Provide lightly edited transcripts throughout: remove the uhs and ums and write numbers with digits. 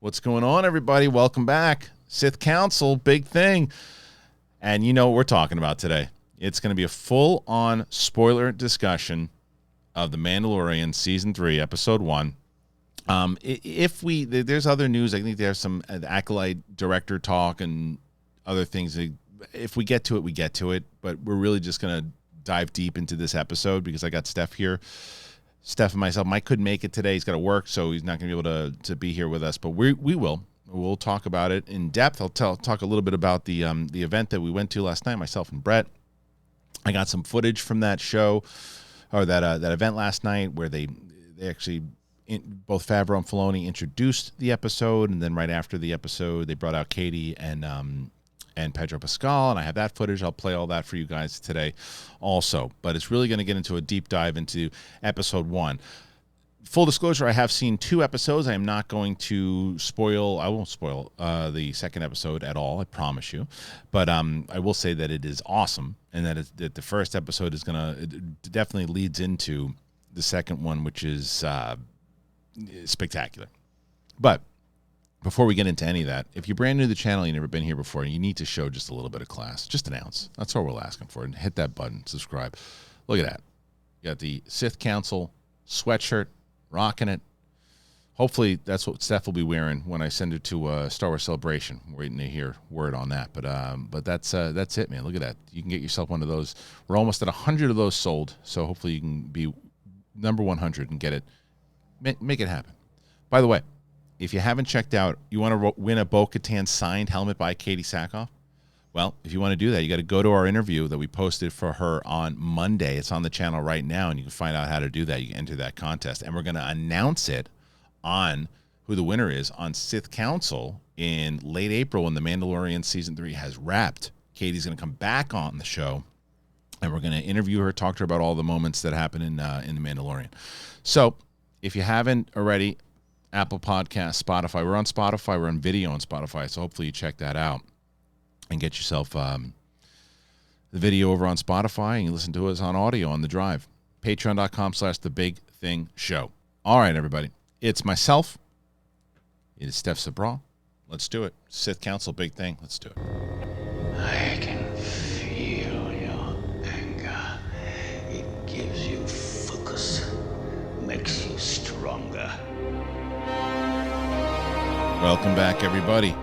What's going on, everybody? Welcome back. Sith Council, big thing. And you know what we're talking about today. It's going to be a full-on spoiler discussion of The Mandalorian Season 3, Episode 1. There's other news. I think there's some Acolyte director talk and other things. If we get to it, we get to it. But we're really just going to dive deep into this episode because I got Steph here. Steph and myself. Mike couldn't make it today. He's got to work, so he's not going to be able to be here with us. But we will. We'll talk about it in depth. I'll talk a little bit about the event that we went to last night, myself and Brett. I got some footage from that show, or that event last night, where they actually, both Faverau and Filoni introduced the episode, and then right after the episode, they brought out Katee and Pedro Pascal, and I have that footage. I'll play all that for you guys today also. But it's really going to get into a deep dive into Episode 1. Full disclosure, I have seen 2 episodes. I am not going to spoil. I won't spoil the second episode at all, I promise you. But I will say that it is awesome, and that the first episode is it definitely leads into the second one, which is spectacular. But before we get into any of that, if you're brand new to the channel, you've never been here before, you need to show just a little bit of class. Just an ounce. That's all we're asking for. And hit that button, subscribe. Look at that. You got the Sith Council sweatshirt, rocking it. Hopefully that's what Steph will be wearing when I send her to Star Wars Celebration. We're waiting to hear word on that. But that's it, man. Look at that. You can get yourself one of those. We're almost at 100 of those sold, so hopefully you can be number 100 and get it. Make it happen. By the way, if you haven't checked out, you want to win a Katan signed helmet by Katee Sackhoff? Well, if you want to do that, you got to go to our interview that we posted for her on Monday. It's on the channel right now, and you can find out how to do that. You can enter that contest, and we're going to announce it on who the winner is on Sith Council in late April when The Mandalorian Season 3 has wrapped. Katee's going to come back on the show, and we're going to interview her, talk to her about all the moments that happen in The Mandalorian. So if you haven't already, Apple Podcasts, Spotify. We're on Spotify. We're on video on Spotify, so hopefully you check that out and get yourself the video over on Spotify, and you listen to us on audio on the drive. Patreon.com/TheBigThingShow. All right, everybody. It's myself. It is Steph Sabraw. Let's do it. Sith Council, big thing. Let's do it. I can feel your anger. It gives you focus, makes you stronger. Welcome back, everybody.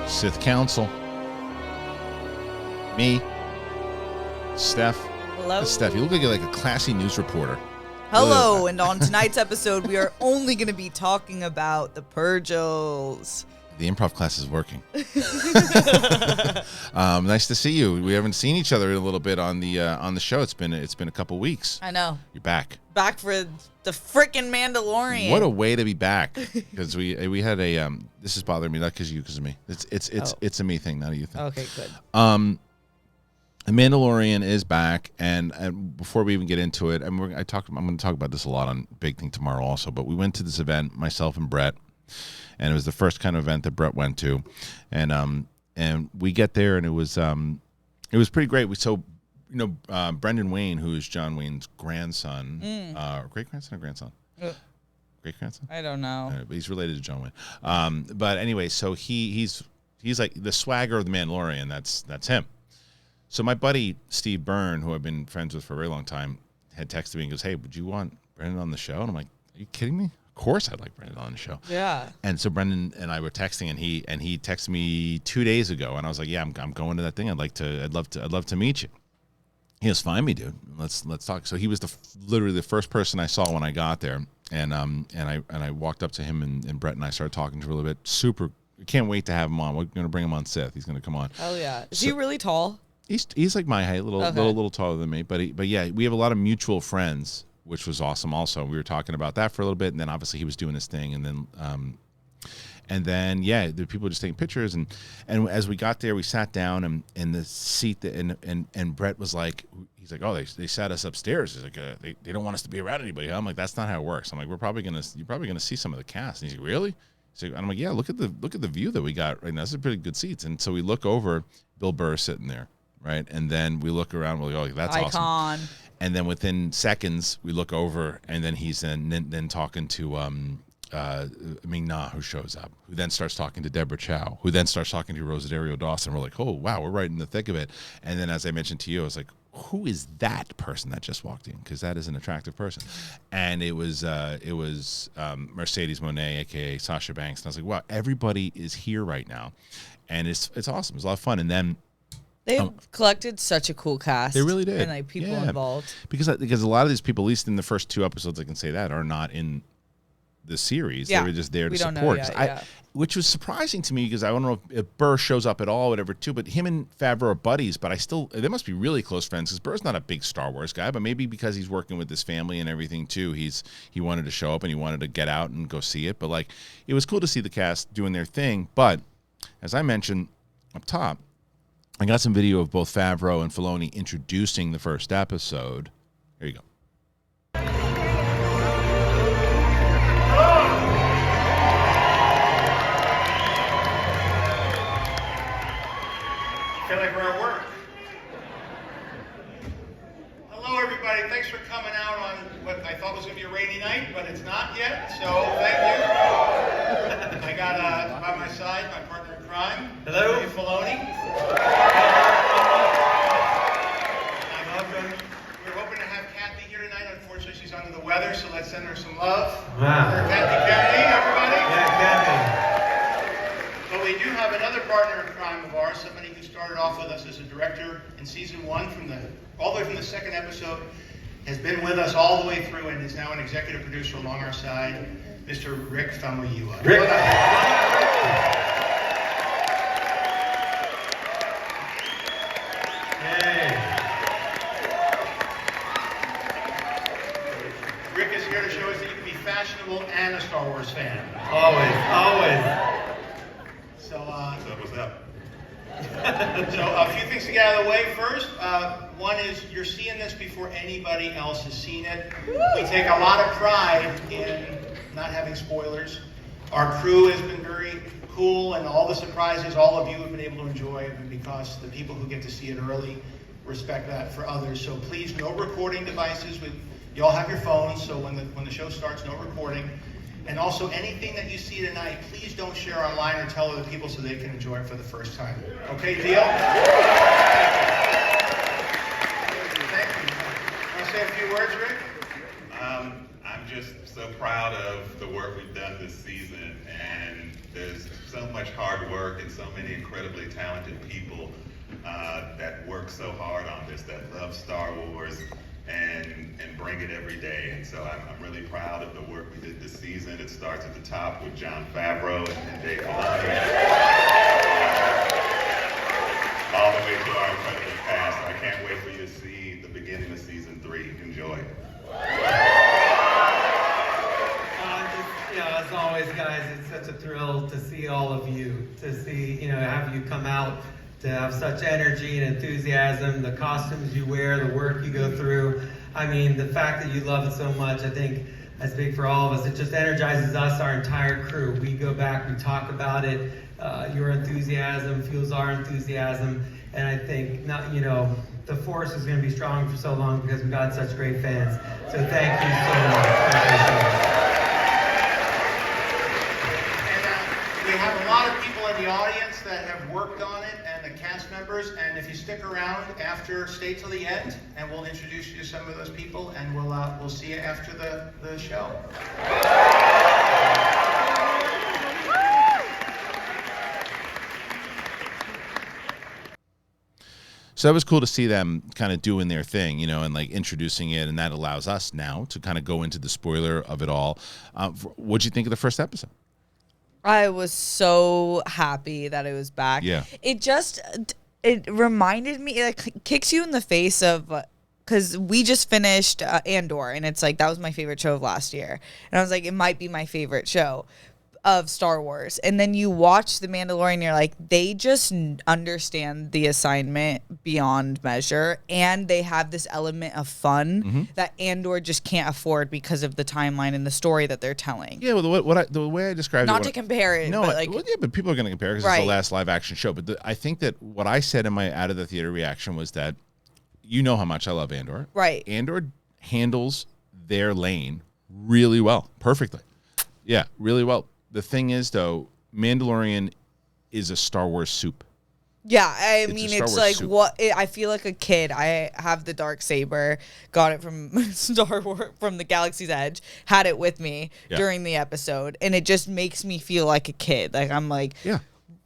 Sith Council. Me. Steph. Hello. Steph, you look like a classy news reporter. Hello, and on tonight's episode, we are only going to be talking about the Purgils. The improv class is working. Nice to see you. We haven't seen each other in a little bit on the show. It's been a couple weeks. I know. You're back. Back for the frickin' Mandalorian. What a way to be back. Because we had a this is bothering me, not because you, because of me. It's a me thing, not a you thing. Okay, good. The Mandalorian is back, and before we even get into it, I'm going to talk about this a lot on Big Thing tomorrow also. But we went to this event, myself and Brett, and it was the first kind of event that Brett went to, and we get there, and it was pretty great. Brendan Wayne, who is John Wayne's grandson, great grandson or grandson, great grandson. I don't know. But he's related to John Wayne. But anyway, so he's like the swagger of the Mandalorian. That's him. So my buddy Steve Byrne, who I've been friends with for a very long time, had texted me and goes, "Hey, would you want Brendan on the show?" And I'm like, "Are you kidding me? Of course I'd like Brendan on the show." Yeah. And so Brendan and I were texting, and he texted me 2 days ago, and I was like, "Yeah, I'm going to that thing. I'd love to meet you." He goes, "Find me, dude. Let's talk." So he was literally the first person I saw when I got there, and I walked up to him, and Brett and I started talking to him a little bit. Super, can't wait to have him on. We're going to bring him on Sith. He's going to come on. Oh yeah. Is he really tall? He's like my height, little taller than me, but yeah, we have a lot of mutual friends, which was awesome. Also, we were talking about that for a little bit, and then obviously he was doing his thing, and then yeah, the people were just taking pictures, and as we got there, we sat down, and in the seat, and Brett was like, he's like, "Oh, they sat us upstairs." He's like, they don't want us to be around anybody. I'm like, "That's not how it works." I'm like, "You're probably gonna see some of the cast." And he's like, "Really?" And I'm like, "Yeah, look at the view that we got right now. This is pretty good seats." And so we look over, Bill Burr sitting there. Right, and then we look around. We're like, "Oh, that's Icon. Awesome!" And then within seconds, we look over, and then he's then talking to Ming-Na, who shows up, who then starts talking to Deborah Chow, who then starts talking to Rosario Dawson. We're like, oh, wow, we're right in the thick of it. And then, as I mentioned to you, I was like, who is that person that just walked in? Because that is an attractive person. And it was Mercedes Monet, a.k.a. Sasha Banks. And I was like, wow, everybody is here right now. And it's awesome. It's a lot of fun. And then They've collected such a cool cast. they really did. And like people involved. Because a lot of these people, at least in the first 2 episodes, I can say that, are not in the series. Yeah. They were just there to We don't support. know yet, Which was surprising to me because I don't know if Burr shows up at all, whatever, too. But him and Faverau are buddies. But they must be really close friends because Burr's not a big Star Wars guy. But maybe because he's working with his family and everything too, he wanted to show up and he wanted to get out and go see it. But like, it was cool to see the cast doing their thing. But as I mentioned up top, I got some video of both Faverau and Filoni introducing the first episode. Here you go. Feel like we're at work. Hello, everybody. Thanks for coming out on what I thought was going to be a rainy night, but it's not yet, so thank you. I got by my side my partner in crime. Hello. Filoni. Welcome. We're hoping to have Katee here tonight. Unfortunately, she's under the weather, so let's send her some love. Wow. For Katee, everybody. Yeah, Katee. But we do have another partner in crime of ours, somebody who started off with us as a director in season 1 all the way from the second episode, has been with us all the way through and is now an executive producer along our side, Mr. Rick Famuyiwa. Rick. Rick is here to show us that you can be fashionable and a Star Wars fan. Always. So what's up? So a few things to get out of the way first. One is you're seeing this before anybody else has seen it. We take a lot of pride in not having spoilers. Our crew has been very cool, and all the surprises all of you have been able to enjoy have been because the people who get to see it early respect that for others. So please, no recording devices. You all have your phones, so when the show starts, no recording. And also, anything that you see tonight, please don't share online or tell other people so they can enjoy it for the first time. Okay, deal? Thank you. Want to say a few words, Rick? I'm just so proud of the work we've done this season, and there's so much hard work and so many incredibly talented people that work so hard on this, that love Star Wars and bring it every day. And so I'm really proud of the work we did this season. It starts at the top with Jon Favreau and Dave Filoni, all the way to our incredible cast. I can't wait for you to see the beginning of season 3. Enjoy. As always, guys, it's such a thrill to see all of you, to see, have you come out, to have such energy and enthusiasm, the costumes you wear, the work you go through. I mean, the fact that you love it so much, I think I speak for all of us. It just energizes us, our entire crew. We go back, we talk about it. Your enthusiasm fuels our enthusiasm. And I think, the force is going to be strong for so long because we've got such great fans. So thank you so much. We have a lot of people in the audience that have worked on it, and the cast members, and if you stick around after, stay till the end, and we'll introduce you to some of those people, and we'll see you after the show. So that was cool to see them kind of doing their thing, and like introducing it, and that allows us now to kind of go into the spoiler of it all. What'd you think of the first episode? I was so happy that it was back. Yeah. It reminded me, like, kicks you in the face of, because we just finished Andor, and it's like, that was my favorite show of last year. And I was like, it might be my favorite show of Star Wars. And then you watch The Mandalorian, you're like, they just understand the assignment beyond measure, and they have this element of fun that Andor just can't afford because of the timeline and the story that they're telling. Yeah, well, the way I described it, not to compare it, no, but like, but people are going to compare because it's the last live action show. But I think that what I said in my out of the theater reaction was that how much I love Andor. Right. Andor handles their lane really well, perfectly. Yeah, really well. The thing is, though, Mandalorian is a Star Wars soup. Yeah, It's mean, a Star it's Wars like soup. I feel like a kid. I have the Darksaber, got it from Star Wars, from the Galaxy's Edge, had it with me during the episode, and it just makes me feel like a kid. Like, I'm like,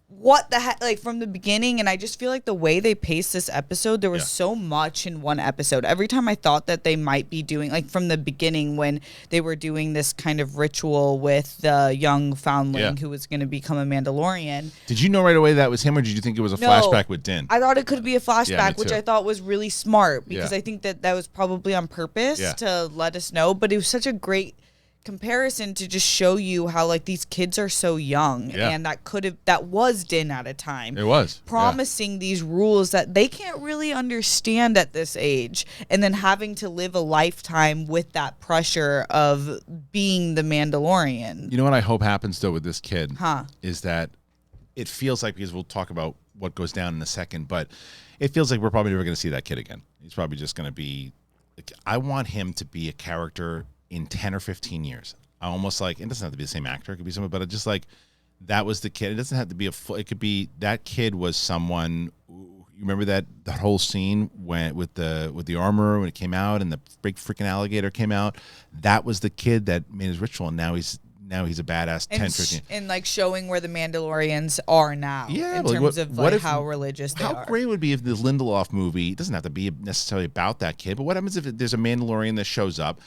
what the heck, like, from the beginning. And I just feel like the way they paced this episode, there was so much in one episode. Every time I thought that they might be doing, like, from the beginning when they were doing this kind of ritual with the young foundling who was going to become a Mandalorian. Did you know right away that was him, or did you think it was a flashback with Din? I thought it could be a flashback, Yeah, me which too. I thought was really smart, because I think that was probably on purpose to let us know. But it was such a great comparison to just show you how, like, these kids are so young, and that was Din at a time. It was promising these rules that they can't really understand at this age, and then having to live a lifetime with that pressure of being the Mandalorian. You know what I hope happens, though, with this kid? Huh. Is that it feels like, because we'll talk about what goes down in a second, but it feels like we're probably never going to see that kid again. He's probably just going to be, like, I want him to be a character in 10 or 15 years. I almost like, it doesn't have to be the same actor, it could be someone, but it just like, that was the kid. It doesn't have to be it could be, that kid was someone, you remember that whole scene when with the armor when it came out and the big freaking alligator came out? That was the kid that made his ritual, and now he's a badass 10, 15. And like showing where the Mandalorians are now in terms of how religious they are. How great would it be if the Lindelof movie, it doesn't have to be necessarily about that kid, but what happens if there's a Mandalorian that shows up?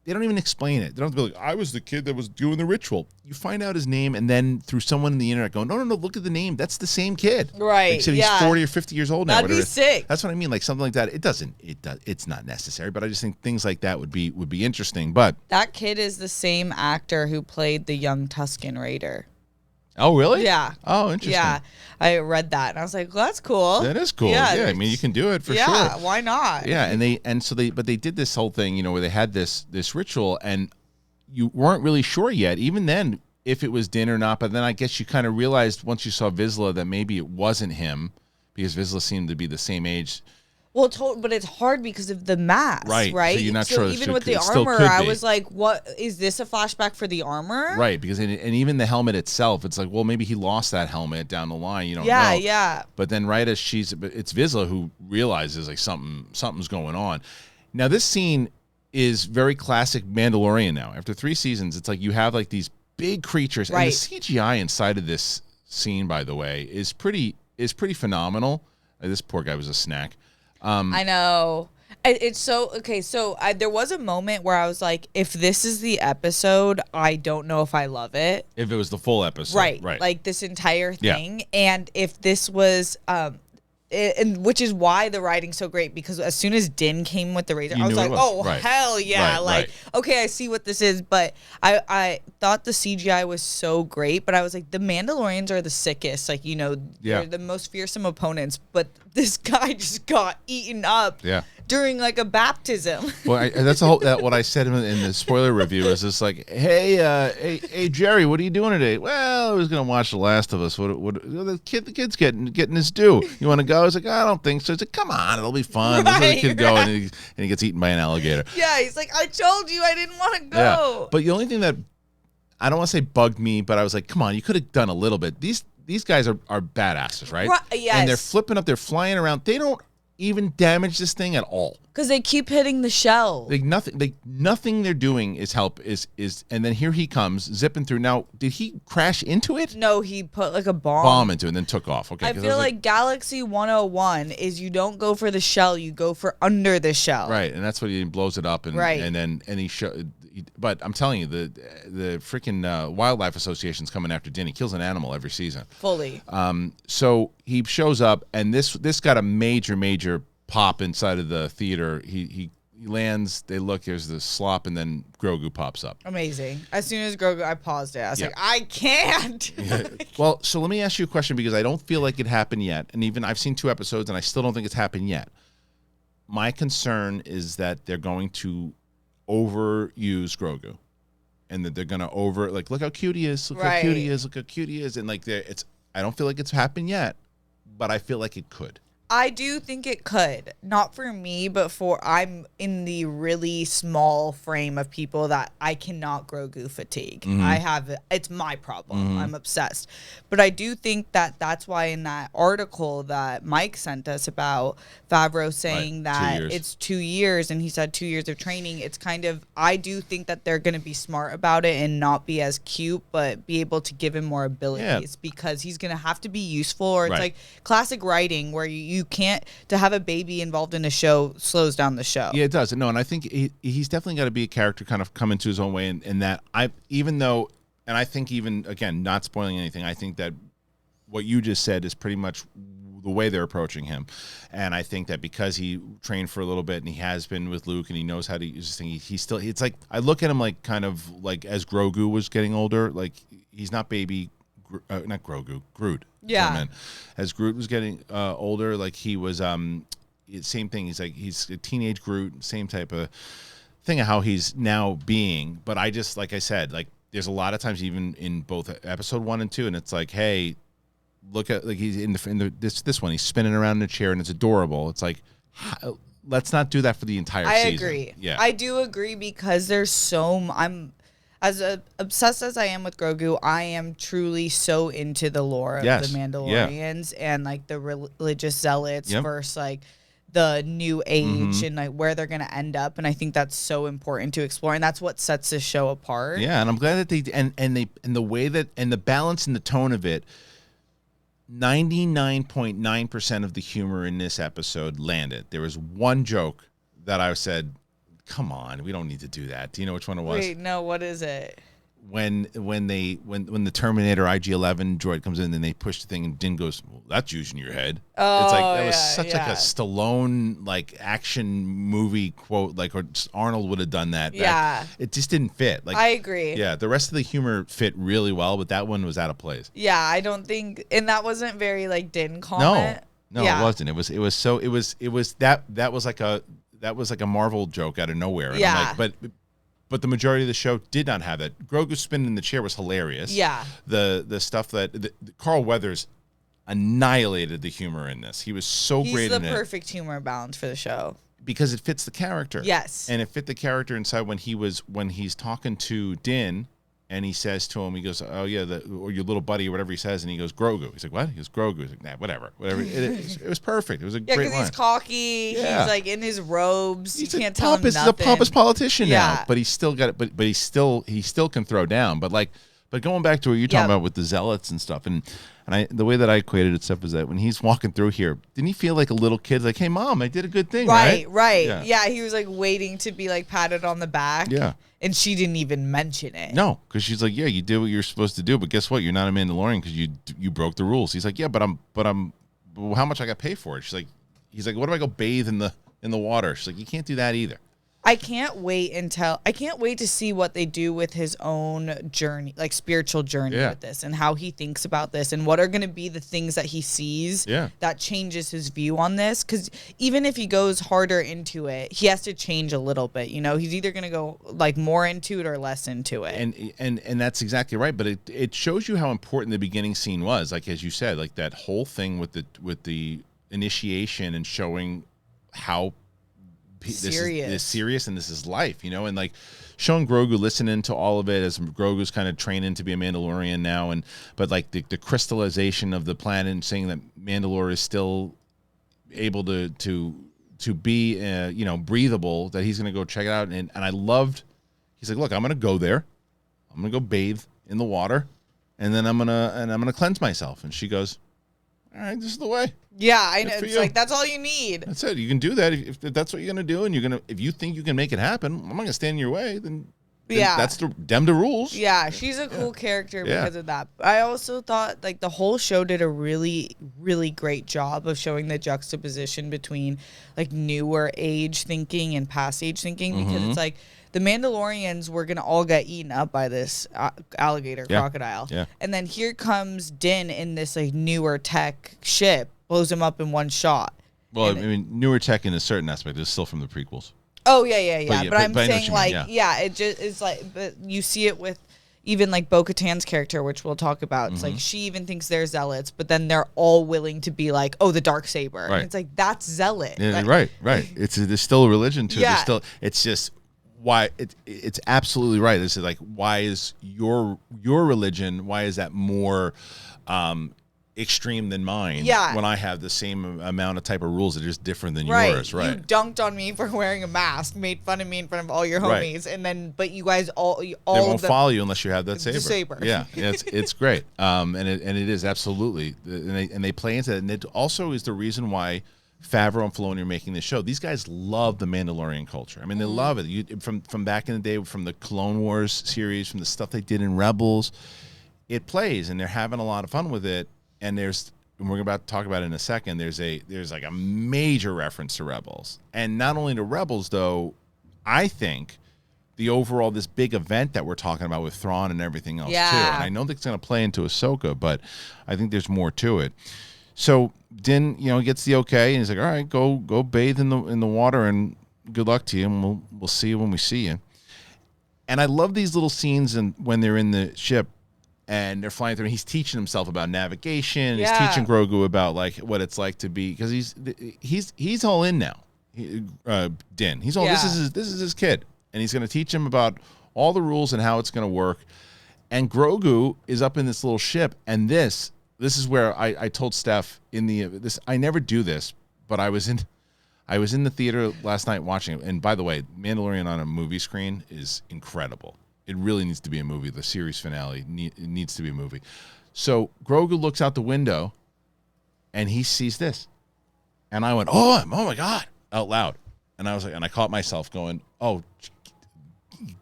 They don't even explain it. They don't have to be like, I was the kid that was doing the ritual. You find out his name, and then through someone in the internet going, no, look at the name. That's the same kid. Right. Except he's 40 or 50 years old now. That'd be sick. That's what I mean. Like something like that. It's not necessary, but I just think things like that would be interesting. But that kid is the same actor who played the young Tusken Raider. Oh, really? Yeah. Oh, interesting. Yeah. I read that and I was like, well, that's cool. That is cool. Yeah. I mean, you can do it for sure. Yeah. Why not? Yeah. But they did this whole thing, where they had this ritual, and you weren't really sure yet, even then, if it was Din or not. But then I guess you kind of realized once you saw Vizsla that maybe it wasn't him, because Vizsla seemed to be the same age. Well, but it's hard because of the mask, right? So you're not sure. Even with the armor, I was like, "What is this? A flashback for the armor?" Right, because and even the helmet itself, it's like, well, maybe he lost that helmet down the line. You don't know. Yeah. But then, right as it's Vizsla who realizes like something's going on. Now, this scene is very classic Mandalorian. Now, after 3 seasons, it's like you have like these big creatures, and the CGI inside of this scene, by the way, is pretty phenomenal. This poor guy was a snack. I know. It's so okay. So there was a moment where I was like, if this is the episode, I don't know if I love it. If it was the full episode, right? Right. Like this entire thing, and if this was, and which is why the writing's so great, because as soon as Din came with the razor, I was like, oh hell yeah! Okay, I see what this is. But I thought the CGI was so great, but I was like, the Mandalorians are the sickest. Like, they're the most fearsome opponents, but this guy just got eaten up. Yeah. During like a baptism. Well, that's what I said in the spoiler review. Is just like, hey, Jerry, what are you doing today? Well, I was gonna watch The Last of Us. What the kid's getting his due. You want to go? I was like, I don't think so. He's like, come on, it'll be fun. Let's let the kid go, and he gets eaten by an alligator. Yeah, he's like, I told you I didn't want to go. Yeah. But the only thing that I don't want to say bugged me, but I was like, come on, you could have done a little bit. These guys are badasses, right? Yes. And they're flipping up, they're flying around. They don't even damage this thing at all. Because they keep hitting the shell. Nothing they're doing is help is and then here he comes zipping through. Now, did he crash into it? No, he put like a bomb into it and then took off. Okay. I feel like Galaxy 101 is you don't go for the shell, you go for under the shell. Right, and that's what he blows it up, and but I'm telling you, the freaking Wildlife Association's coming after Din. He kills an animal every season. Fully. So he shows up, and this got a major pop inside of the theater. He lands. They look. There's the slop, and then Grogu pops up. Amazing. As soon as Grogu, I paused it. I was like, I can't. Well, so let me ask you a question, because I don't feel like it happened yet, and even I've seen 2 episodes, and I still don't think it's happened yet. My concern is that they're going to overuse Grogu, and that they're gonna look how cute he is, look how cute he is, and like I don't feel like it's happened yet, but I feel like it could. I do think it could. Not for me, but I'm in the really small frame of people that I cannot Grogu fatigue. It's my problem. I'm obsessed. But I do think that that's why in that article that Mike sent us about Faverau saying that it's 2 years and he said 2 years of training, it's kind of, I do think that they're going to be smart about it and not be as cute, but be able to give him more abilities because he's going to have to be useful, or it's like classic writing where you can't, to have a baby involved in a show slows down the show. Yeah, it does. No, and I think he's definitely got to be a character kind of come into his own way, in that I think even, again, not spoiling anything, I think that what you just said is pretty much the way they're approaching him. And I think that because he trained for a little bit and he has been with Luke and he knows how to use this thing, he's still, it's like, I look at him like kind of like as Grogu was getting older, like he's not baby, not Grogu, Groot. Yeah. As Groot was getting older, like he was, same thing. He's a teenage Groot, same type of thing of how he's now being. But I just, like I said, like there's a lot of times even in both episode 1 and 2, and it's like, hey, look at, like he's in this one, he's spinning around in a chair and it's adorable. It's like, let's not do that for the entire season. I agree. Yeah, I do agree because there's I'm as obsessed as I am with Grogu, I am truly so into the lore of the Mandalorians and like the religious zealots versus like the new age and like where they're going to end up. And I think that's so important to explore. And that's what sets this show apart. Yeah. And I'm glad that they, and the way that, and the balance and the tone of it, 99.9% of the humor in this episode landed. There was one joke that I said, come on, we don't need to do that. Do you know which one it was? Wait, no, what is it? When the Terminator IG-11 droid comes in and they push the thing and Din goes, well, that's using your head. Oh, it's like that was such like a Stallone like action movie quote, like, or Arnold would have done that. Yeah, it just didn't fit. Like, I agree. Yeah, the rest of the humor fit really well, but that one was out of place. Yeah, I don't think, and that wasn't very like Din comment. No, it wasn't. It was that was like a Marvel joke out of nowhere. And I'm like, but the majority of the show did not have that. Grogu spinning in the chair was hilarious. Yeah. The stuff that Carl Weathers annihilated the humor in this. He was so great in it. He's the perfect humor balance for the show. Because it fits the character. Yes. And it fit the character inside when he's talking to Din and he says to him, he goes, oh yeah, or your little buddy or whatever he says, and he goes, Grogu. He's like, what? He goes, Grogu. He's like, nah, whatever. It was perfect. It was a great line. Yeah, because he's cocky. Yeah. He's like in his robes. He's you can't tell him nothing. He's a pompous politician now, but he's still got it. But he still can throw down. But going back to what you're talking about with the zealots and stuff, and the way that I equated it, stuff, is that when he's walking through here, didn't he feel like a little kid? Like, hey, Mom, I did a good thing, right? Right. Yeah, he was like waiting to be like patted on the back. Yeah. And she didn't even mention it. No, because she's like, yeah, you did what you're supposed to do, but guess what? You're not a Mandalorian because you broke the rules. He's like, yeah, but how much I got paid for it? He's like, what do I go bathe in the water? She's like, you can't do that either. I can't wait to see what they do with his own journey, like spiritual journey with this, and how he thinks about this, and what are going to be the things that he sees that changes his view on this. Because even if he goes harder into it, he has to change a little bit. You know, he's either going to go like more into it or less into it. And that's exactly right. But it shows you how important the beginning scene was. Like, as you said, like that whole thing with the initiation and showing how this is serious and this is life, you know, and like showing Grogu listening to all of it as Grogu's kind of training to be a Mandalorian now, but like the crystallization of the planet and saying that Madalore is still able to be breathable, that he's gonna go check it out, and I loved. He's like, look, I'm gonna go there, I'm gonna go bathe in the water, and then I'm gonna cleanse myself, and she goes, all right, this is the way. Yeah, I know. It's like, that's all you need. That's it. You can do that if that's what you're going to do, and if you think you can make it happen, I'm not going to stand in your way, then that's them the rules. Yeah, she's a cool character because of that. I also thought like the whole show did a really, really great job of showing the juxtaposition between like newer age thinking and past age thinking, because it's like the Mandalorians were going to all get eaten up by this alligator crocodile. Yeah. And then here comes Din in this like newer tech ship, blows him up in one shot. Well, I mean, newer tech in a certain aspect is still from the prequels. Oh, yeah. But I'm saying like, it just is like, but you see it with, even like Bo-Katan's character, which we'll talk about, it's like she even thinks they're zealots, but then they're all willing to be like, oh, the dark saber. Right. And it's like, that's zealot. Yeah, Like, right. There's still a religion to it. Yeah. There's still, it's just why it's absolutely right. This is like, why is your religion? Why is that more extreme than mine? Yeah. When I have the same amount of type of rules that are just different than Right. yours. Right. You dunked on me for wearing a mask, made fun of me in front of all your Right. homies, and then, but you guys all They won't of them, follow you unless you have that saber. the saber. Yeah, it's great. And it is absolutely, and they play into that, and it also is the reason why Faverau and Filoni are making this show. These guys love the Mandalorian culture. I mean, they love it. From back in the day, from the Clone Wars series, from the stuff they did in Rebels, it plays, and they're having a lot of fun with it. And we're about to talk about it in a second. There's like a major reference to Rebels, and not only to Rebels though. I think the overall this big event that we're talking about with Thrawn and everything else too. And I know that's going to play into Ahsoka, but I think there's more to it. So Din, gets the okay, and he's like, "All right, go bathe in the water, and good luck to you, and we'll see you when we see you." And I love these little scenes, and when they're in the ship and they're flying through, and he's teaching himself about navigation. Yeah. He's teaching Grogu about like what it's like to be, because he's all in now. Din, he's all this is his kid, and he's going to teach him about all the rules and how it's going to work. And Grogu is up in this little ship, and this is where I told Steph I never do this, but I was in the theater last night watching it. And by the way, Mandalorian on a movie screen is incredible. It really needs to be a movie. The series finale needs to be a movie. So Grogu looks out the window, and he sees this, and I went, "Oh my God!" out loud, and I was like, and I caught myself going, "Oh,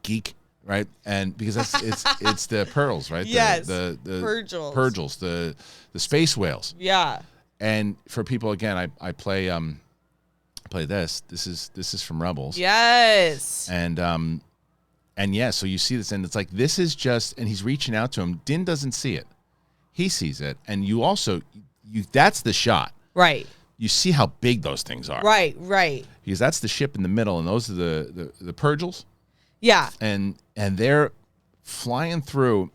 geek." Right, and because it's the pearls, right? Yes, the Purgles, the space whales. Yeah. And for people, again, I play this. This is from Rebels. Yes. And yeah, so you see this, and it's like this is just, and he's reaching out to him. Din doesn't see it, he sees it, and you that's the shot. Right. You see how big those things are. Right. Because that's the ship in the middle, and those are the Purgles. Yeah. And they're flying through,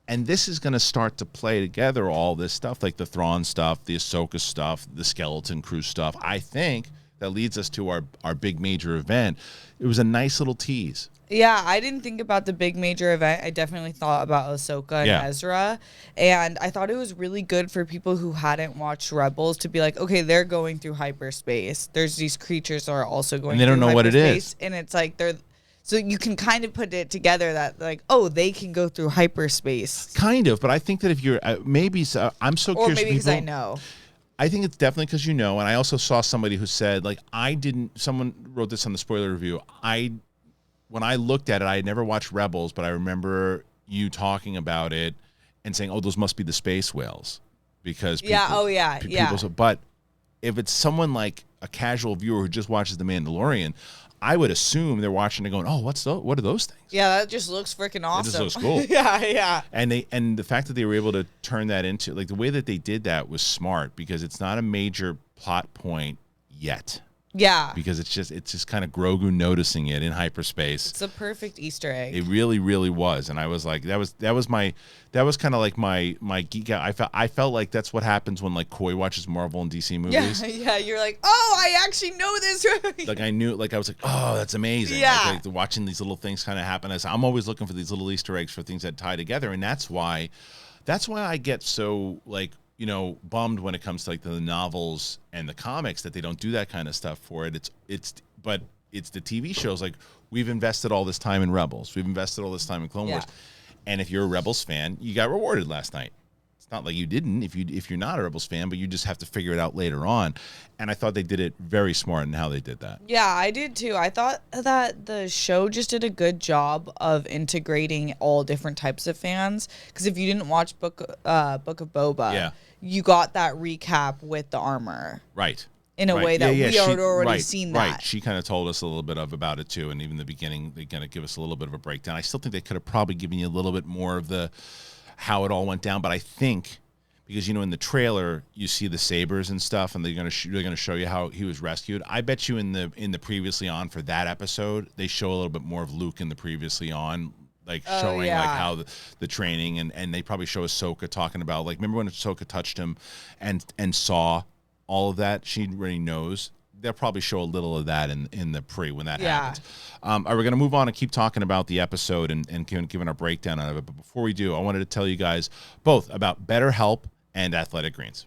and this is going to start to play together, all this stuff, like the Thrawn stuff, the Ahsoka stuff, the Skeleton Crew stuff. I think that leads us to our big major event. It was a nice little tease. Yeah, I didn't think about the big major event. I definitely thought about Ahsoka and Ezra. And I thought it was really good for people who hadn't watched Rebels to be like, okay, they're going through hyperspace. There's these creatures that are also going through hyperspace. And they don't know what it is. And it's like so you can kind of put it together that like, oh, they can go through hyperspace. Kind of, but I think that if you're I'm so curious. Or maybe because I know. I think it's definitely because and I also saw somebody who said, like, someone wrote this on the spoiler review. When I looked at it, I had never watched Rebels, but I remember you talking about it and saying, "Oh, those must be the space whales," because But if it's someone like a casual viewer who just watches The Mandalorian, I would assume they're watching and going, "Oh, what are those things?" Yeah, that just looks freaking awesome. It just looks cool. Yeah. And the fact that they were able to turn that into, like, the way that they did that was smart, because it's not a major plot point yet. Yeah. Because it's just kind of Grogu noticing it in hyperspace. It's a perfect Easter egg. It really, really was. And I was like, that was kind of like my geek out. I felt like that's what happens when, like, Coy watches Marvel and DC movies. Yeah. You're like, oh, I actually know this. Like, I knew, like, I was like, oh, that's amazing. Yeah. Like watching these little things kind of happen. I'm always looking for these little Easter eggs for things that tie together. And that's why I get so, like, bummed when it comes to, like, the novels and the comics that they don't do that kind of stuff for it. But it's the TV shows. Like, we've invested all this time in Rebels. We've invested all this time in Clone Wars. And if you're a Rebels fan, you got rewarded last night. It's not like you didn't if you're not a Rebels fan, but you just have to figure it out later on. And I thought they did it very smart in how they did that. Yeah, I did too. I thought that the show just did a good job of integrating all different types of fans. Because if you didn't watch Book of Boba, you got that recap with the armor. Right. In a way that we had already seen that. Right. She kind of told us a little bit about it too. And even in the beginning, they kind of give us a little bit of a breakdown. I still think they could have probably given you a little bit more of how it all went down. But I think, because, in the trailer you see the sabers and stuff, and they're going to show you how he was rescued. I bet you in the previously on for that episode, they show a little bit more of Luke in the previously on, like Oh, showing yeah. like how the training, and they probably show Ahsoka talking about, like, remember when Ahsoka touched him and saw all of that? She already knows. They'll probably show a little of that in the pre when that Yeah. happens. We're going to move on and keep talking about the episode and giving our breakdown of it. But before we do, I wanted to tell you guys both about BetterHelp and Athletic Greens.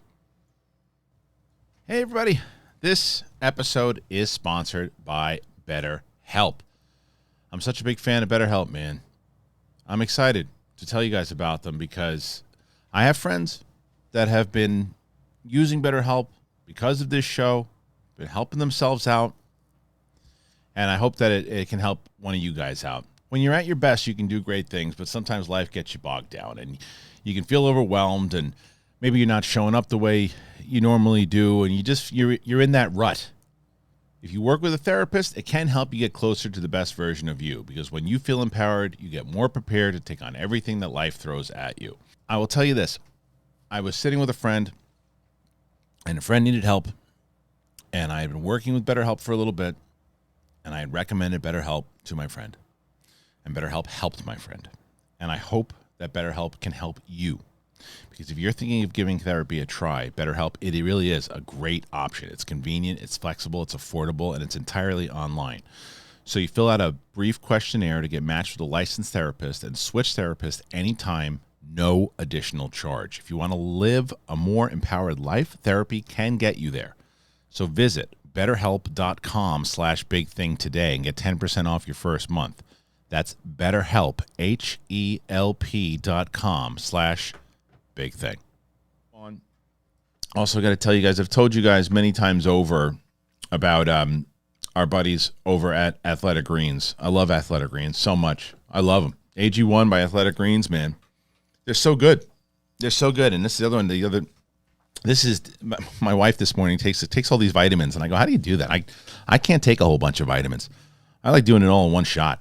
Hey, everybody. This episode is sponsored by BetterHelp. I'm such a big fan of BetterHelp, man. I'm excited to tell you guys about them because I have friends that have been using BetterHelp because of this show, been helping themselves out, and I hope that it can help one of you guys out. When you're at your best, you can do great things, but sometimes life gets you bogged down, and you can feel overwhelmed, and maybe you're not showing up the way you normally do, and you're in that rut. If you work with a therapist, it can help you get closer to the best version of you, because when you feel empowered, you get more prepared to take on everything that life throws at you. I will tell you this. I was sitting with a friend, and a friend needed help, and I had been working with BetterHelp for a little bit, and I had recommended BetterHelp to my friend, and BetterHelp helped my friend. And I hope that BetterHelp can help you. Because if you're thinking of giving therapy a try, BetterHelp, it really is a great option. It's convenient, it's flexible, it's affordable, and it's entirely online. So you fill out a brief questionnaire to get matched with a licensed therapist and switch therapists anytime, no additional charge. If you want to live a more empowered life, therapy can get you there. So visit betterhelp.com/bigthing today and get 10% off your first month. That's BetterHelp, HELP.com/big thing. Also, got to tell you guys, I've told you guys many times over about our buddies over at Athletic Greens. I love Athletic Greens so much. I love them. AG1 by Athletic Greens, man. They're so good. They're so good. And this is the other one. This is my wife this morning takes all these vitamins, and I go, how do you do that? I can't take a whole bunch of vitamins. I like doing it all in one shot.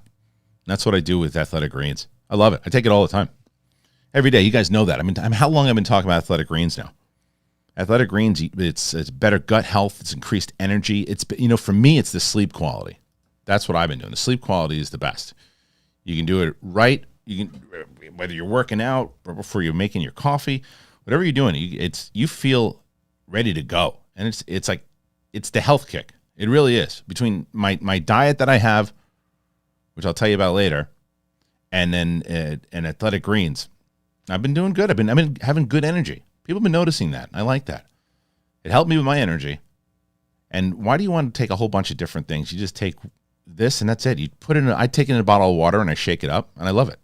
And that's what I do with Athletic Greens. I love it. I take it all the time. Every day. You guys know that. I mean, how long I've been talking about Athletic Greens now? Athletic Greens, it's better gut health. It's increased energy. It's, for me, it's the sleep quality. That's what I've been doing. The sleep quality is the best. You can do it right. You can, whether you're working out or before you're making your coffee, whatever you're doing, you feel ready to go. And it's like, it's the health kick. It really is. Between my diet that I have, which I'll tell you about later, and then and Athletic Greens, I've been doing good. I've been having good energy. People have been noticing that. I like that. It helped me with my energy. And why do you want to take a whole bunch of different things? You just take this and that's it. You put it I take it in a bottle of water and I shake it up, and I love it.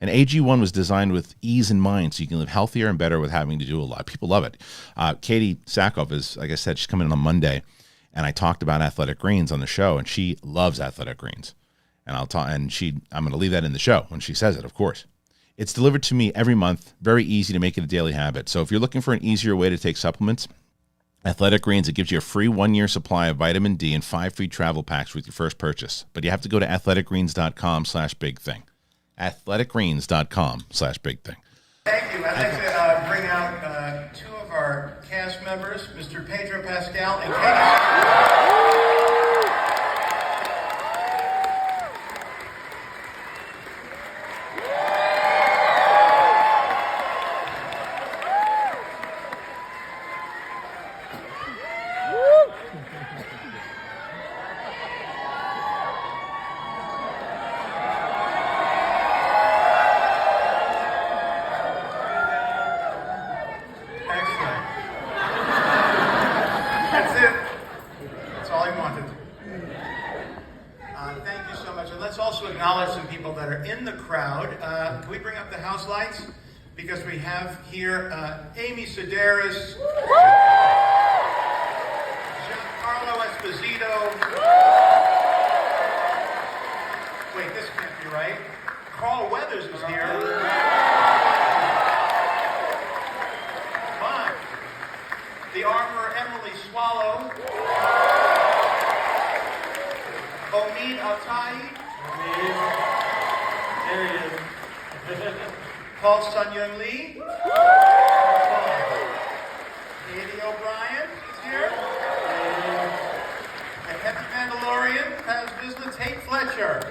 And AG1 was designed with ease in mind, so you can live healthier and better with having to do a lot. People love it. Katee Sackhoff is, like I said, she's coming in on Monday, and I talked about Athletic Greens on the show, and she loves Athletic Greens. And I'm going to leave that in the show when she says it, of course. It's delivered to me every month. Very easy to make it a daily habit. So if you're looking for an easier way to take supplements, Athletic Greens, it gives you a free 1-year supply of vitamin D and 5 free travel packs with your first purchase. But you have to go to athleticgreens.com/bigthing. athleticgreens.com/bigthing. Thank you. I'd like to bring out two of our cast members, Mr. Pedro Pascal and Katee. Because we have here Amy Sedaris, Giancarlo Esposito. Wait, this can't be right. Carl Weathers is here. Come on. The armorer Emily Swallow. Omid Altai. There he is. Paul Sun-Young Lee. Katie O'Brien is here. And Heavy Mandalorian has business Tate Fletcher.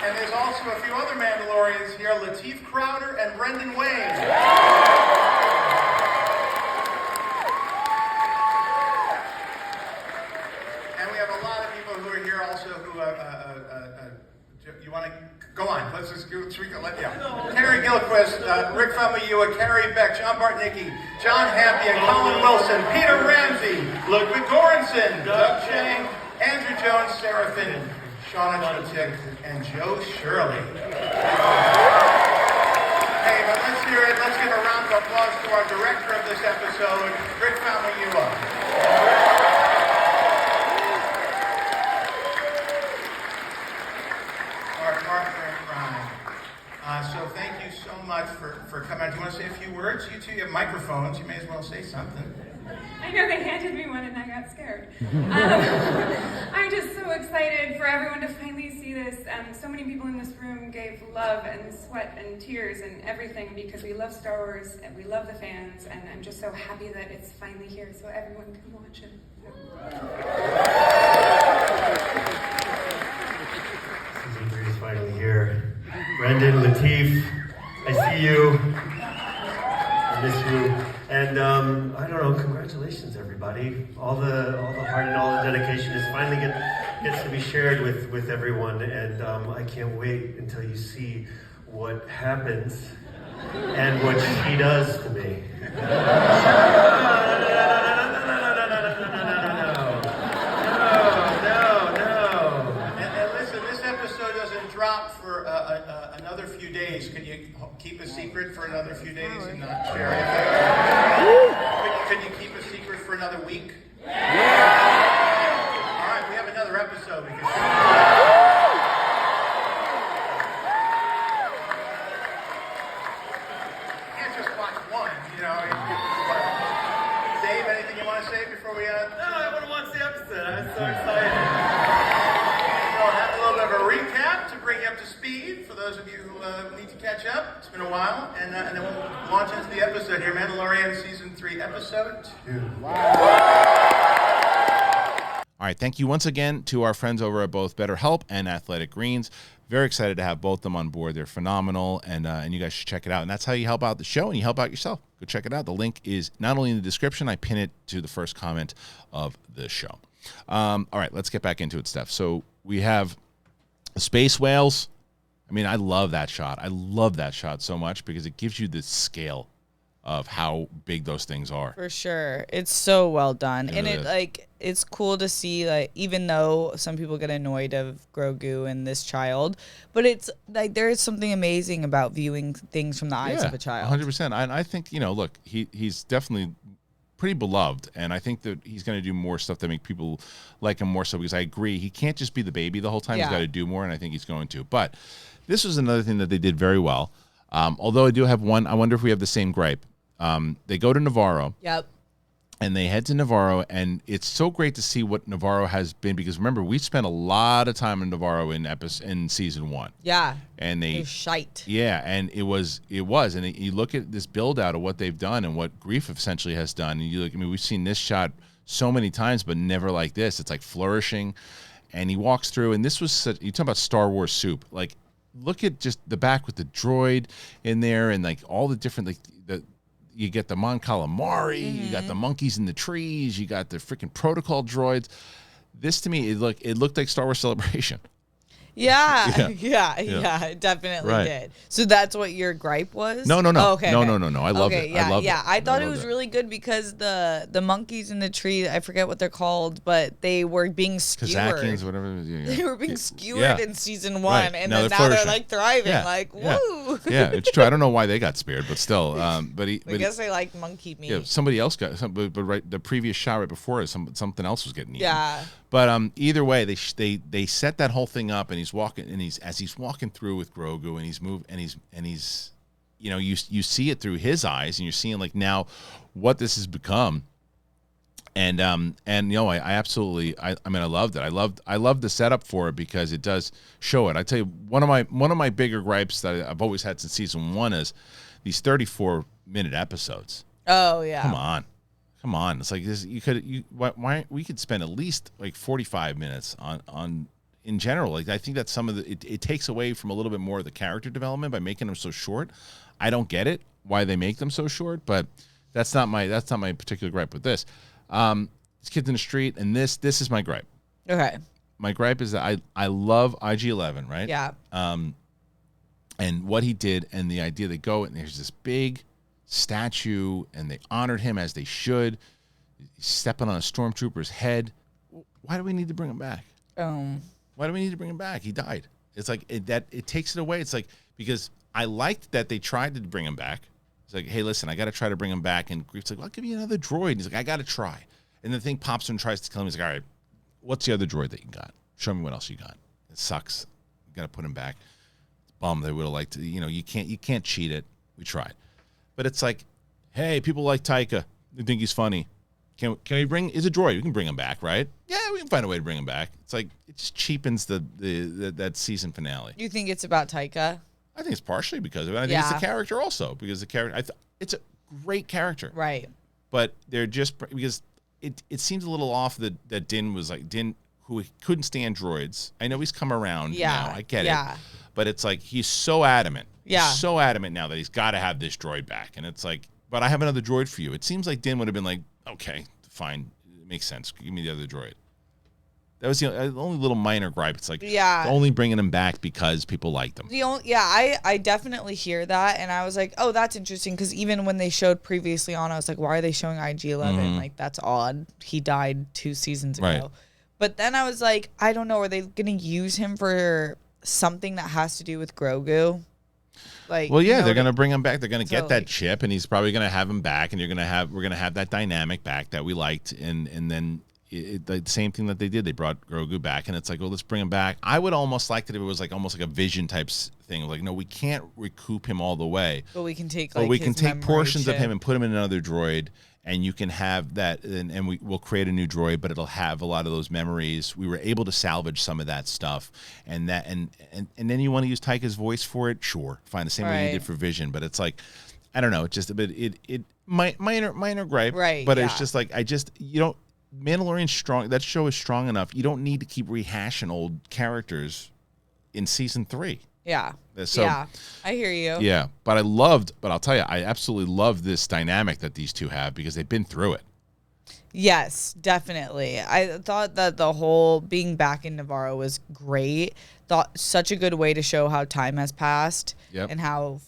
And there's also a few other Mandalorians here, Lateef Crowder and Brendan Wayne. And we have a lot of people who are here also who, you want to go on? Let's just go, Carrie Gilchrist, Rick Famuyiwa, Carrie Beck, John Bartnicki, John Hampion, Colin Wilson, Peter Ramsey, Ludwig Goranson, Doug Chang, Andrew Jones, Sarah Finn, Shauna Chotik, and Joe Shirley. Hey, but let's hear it. Let's give a round of applause to our director of this episode, Rick Famuyiwa. Our partner in crime. So thank you so much for coming out. Do you want to say a few words? You two, you have microphones. You may as well say something. I know they handed me one and I got scared. I'm just so excited for everyone to finally see this. So many people in this room gave love and sweat and tears and everything because we love Star Wars and we love the fans, and I'm just so happy that it's finally here so everyone can watch it. Season 3 is finally here. Brendan, Lateef, I see you. I miss you. And I don't know, congratulations everybody. All the heart and all the dedication is finally gets to be shared with everyone, and I can't wait until you see what happens and what she does to me. And listen, this episode doesn't drop for another few days. Can you keep a secret for another few days and not share anything? Can you keep a secret for another week? Yeah. All right, we have another episode we can share. Can't just watch one, you know. Dave, anything you want to say before we? No, I want to watch the episode. I'm so excited. We'll have a little bit of a recap to bring you up to speed for those of you who need to catch up. It's been a while, and then we'll launch into the episode here. Mandalorian Season 3, Episode 2. All right, thank you once again to our friends over at both BetterHelp and Athletic Greens. Very excited to have both of them on board. They're phenomenal, and you guys should check it out. And that's how you help out the show, and you help out yourself. Go check it out. The link is not only in the description, I pin it to the first comment of the show. All right, let's get back into it, Steph. So we have space whales. I mean, I love that shot. I love that shot so much because it gives you the scale of how big those things are. For sure. It's so well done. It And really it is. like it's cool to see, like, even though some people get annoyed of Grogu and this child, but it's like there is something amazing about viewing things from the eyes of a child. 100%. And I think, look, he's definitely pretty beloved, and I think that he's going to do more stuff that make people like him more so, because I agree, he can't just be the baby the whole time. Yeah. He's got to do more, and I think he's going to. But this was another thing that they did very well. Although I do have one, I wonder if we have the same gripe. They go to Navarro. Yep. And they head to Navarro, and it's so great to see what Navarro has been, because remember, we spent a lot of time in Navarro in season 1. Yeah. And It was shite. yeah, and it was, and you look at this build out of what they've done and what Grief essentially has done, and you look, I mean, we've seen this shot so many times, but never like this. It's like flourishing, and he walks through, and this was such, you talk about Star Wars soup, like look at just the back with the droid in there, and like all the different, like you get the Mon Calamari, you got the monkeys in the trees, you got the freaking protocol droids. This to me, it looked like Star Wars Celebration. Yeah, Yeah. it definitely Right. did. So that's what your gripe was? No. Oh, okay, No. okay. I loved it. Yeah, I loved yeah. it. I thought it loved was really good because the monkeys in the tree, I forget what they're called, but they were being skewered. Kazakians, whatever. Yeah. They were being skewered Yeah. in season 1, Right. and Now then they're now they're flourishing. like thriving, Yeah. like Yeah. woo. Yeah, it's true. I don't know why they got spared, but still. But I guess they like monkey meat. yeah, somebody else got but right, the previous shot right before it, something else was getting eaten. Yeah. But either way, they set that whole thing up, and he's walking, and as he's walking through with Grogu, and he's moving, and he's you see it through his eyes, and you're seeing like now what this has become. And I absolutely, I mean, I loved it. I loved the setup for it because it does show it. I tell you, one of my bigger gripes that I've always had since season 1 is these 34-minute episodes. Oh yeah. Come on. It's like this. Why we could spend at least like 45 minutes on in general. Like I think that some of it takes away from a little bit more of the character development by making them so short. I don't get it why they make them so short, but that's not my particular gripe with this. This kid's in the street, and this is my gripe. Okay. My gripe is that I love IG-11, right? Yeah. And what he did, and the idea they go, and there's this big statue, and they honored him as they should. He's stepping on a stormtrooper's head. Why do we need to bring him back? Why do we need to bring him back? He died. It's like it takes it away. It's like, because I liked that they tried to bring him back. It's like, hey, listen, I got to try to bring him back. And Grief's like, well, I'll give you another droid. And he's like, I got to try. And the thing pops and tries to kill him. He's like, all right, what's the other droid that you got? Show me what else you got. It sucks. You got to put him back. Bum. They would have liked to, you can't cheat it. We tried. But it's like, hey, people like Taika. They think he's funny. Can we bring, is a droid? We can bring him back, right? Yeah, we can find a way to bring him back. It's like, it just cheapens that season finale. You think it's about Taika? I think it's partially because of it. I think it's the character also, because the character, it's a great character. Right. But they're just, because it seems a little off that Din was like, who couldn't stand droids. I know he's come around now. I get it. But it's like, he's so adamant. Yeah. He's so adamant now that he's got to have this droid back. And it's like, but I have another droid for you. It seems like Din would have been like, okay, fine. It makes sense. Give me the other droid. That was the only little minor gripe. It's like, only bringing him back because people liked him. I definitely hear that. And I was like, oh, that's interesting. Because even when they showed previously on, I was like, why are they showing IG-11? Like, that's odd. He died 2 seasons ago. Right. But then I was like, I don't know. Are they going to use him for something that has to do with Grogu? Like, well, yeah, they're going to bring him back. They're going to get that chip, and he's probably going to have him back, and we're going to have that dynamic back that we liked, and then the same thing that they did. They brought Grogu back, and it's like, well, let's bring him back. I would almost like that if it was like almost like a Vision type thing. Like, no, we can't recoup him all the way, but we can take portions of him and put him in another droid. And you can have that, and we'll create a new droid, but it'll have a lot of those memories. We were able to salvage some of that stuff, and then you want to use Taika's voice for it, sure, fine, the same way you did for Vision. But it's like, I don't know, it's just a bit minor gripe, right? But it's just like Mandalorian's strong. That show is strong enough. You don't need to keep rehashing old characters in season 3. Yeah. So, yeah, I hear you. Yeah, but I'll tell you, I absolutely love this dynamic that these two have because they've been through it. Yes, definitely. I thought that the whole being back in Navarro was great. Thought such a good way to show how time has passed and how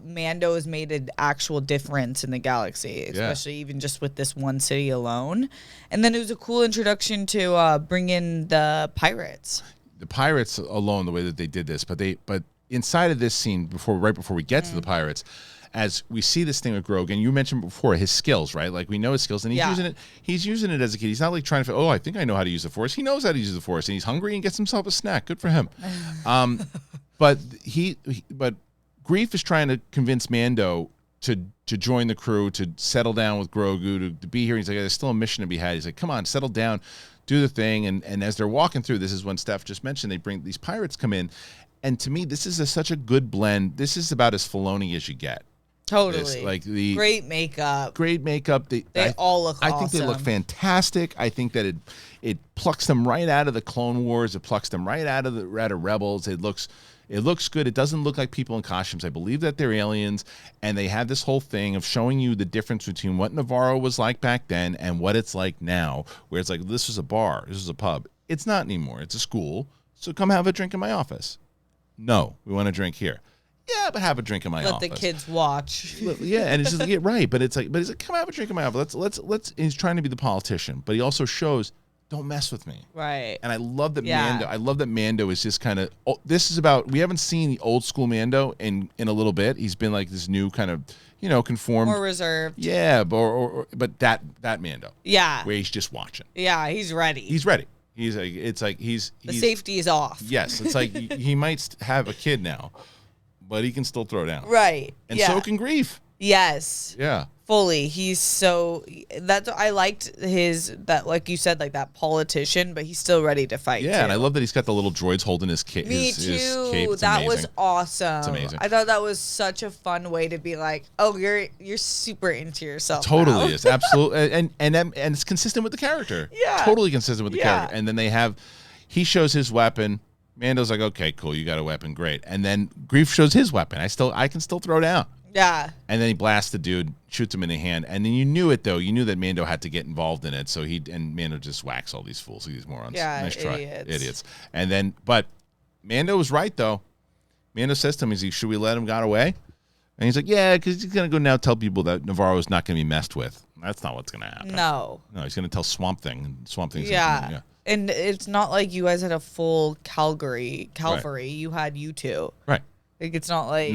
Mando has made an actual difference in the galaxy, especially even just with this one city alone. And then it was a cool introduction to bring in the pirates. The pirates alone, the way that they did this, but inside of this scene, right before we get to the pirates, as we see this thing with Grogu, and you mentioned before his skills, right? Like we know his skills, and he's using it as a kid. He's not like trying to, I think I know how to use the Force. He knows how to use the Force, and he's hungry and gets himself a snack. Good for him. But Greef is trying to convince Mando to join the crew, to settle down with Grogu, to be here. He's like, there's still a mission to be had. He's like, come on, settle down. Do the thing, and as they're walking through, this is when Steph just mentioned, they bring these pirates come in, and to me, this is such a good blend. This is about as Filoni as you get. Totally, like great makeup. They all look. I think they look fantastic. I think that it plucks them right out of the Clone Wars. It plucks them right out of Rebels. It looks good. It doesn't look like people in costumes. I believe that they're aliens, and they have this whole thing of showing you the difference between what Navarro was like back then and what it's like now, where it's like, this was a bar, this was a pub. It's not anymore. It's a school, so come have a drink in my office. No, we want to drink here. Yeah, but have a drink in my office. Let the kids watch. Yeah, and it's just right, but it's like, come have a drink in my office. Let's. He's trying to be the politician, but he also shows, don't mess with me. Right. And I love that Mando is just kind of, this is about, we haven't seen the old school Mando in a little bit. He's been like this new kind of, conformed. More reserved. Yeah, but that Mando. Yeah. Where he's just watching. Yeah, he's ready. He's ready. He's like, it's like the safety is off. Yes. It's like he might have a kid now, but he can still throw down. Right. And so can Greef. Yes. Yeah. Fully. He's so, I liked like you said, like that politician, but he's still ready to fight. Yeah, too. and I love that he's got the little droids holding his cape. Me too. His cape. That was awesome. It's amazing. I thought that was such a fun way to be like, oh, you're super into yourself. Totally now. is. Absolutely. And it's consistent with the character. Yeah. Totally consistent with the character. And then they have, He shows his weapon. Mando's like, okay, cool, you got a weapon, great. And then Greef shows his weapon. I can still throw down. Yeah. And then he blasts the dude, shoots him in the hand, and then you knew it though. You knew that Mando had to get involved in it, so Mando just whacks all these fools, these morons. Yeah, nice try, idiots. idiots. And then, but Mando was right though. Mando says to him, "Is he? Should we let him get away?" And he's like, "Yeah, because he's gonna go now tell people that Navarro is not gonna be messed with. That's not what's gonna happen. No, he's gonna tell Swamp Thing. And Swamp Thing's yeah." And it's not like you guys had a full cavalry. Right. You had you two. Right. Like it's not like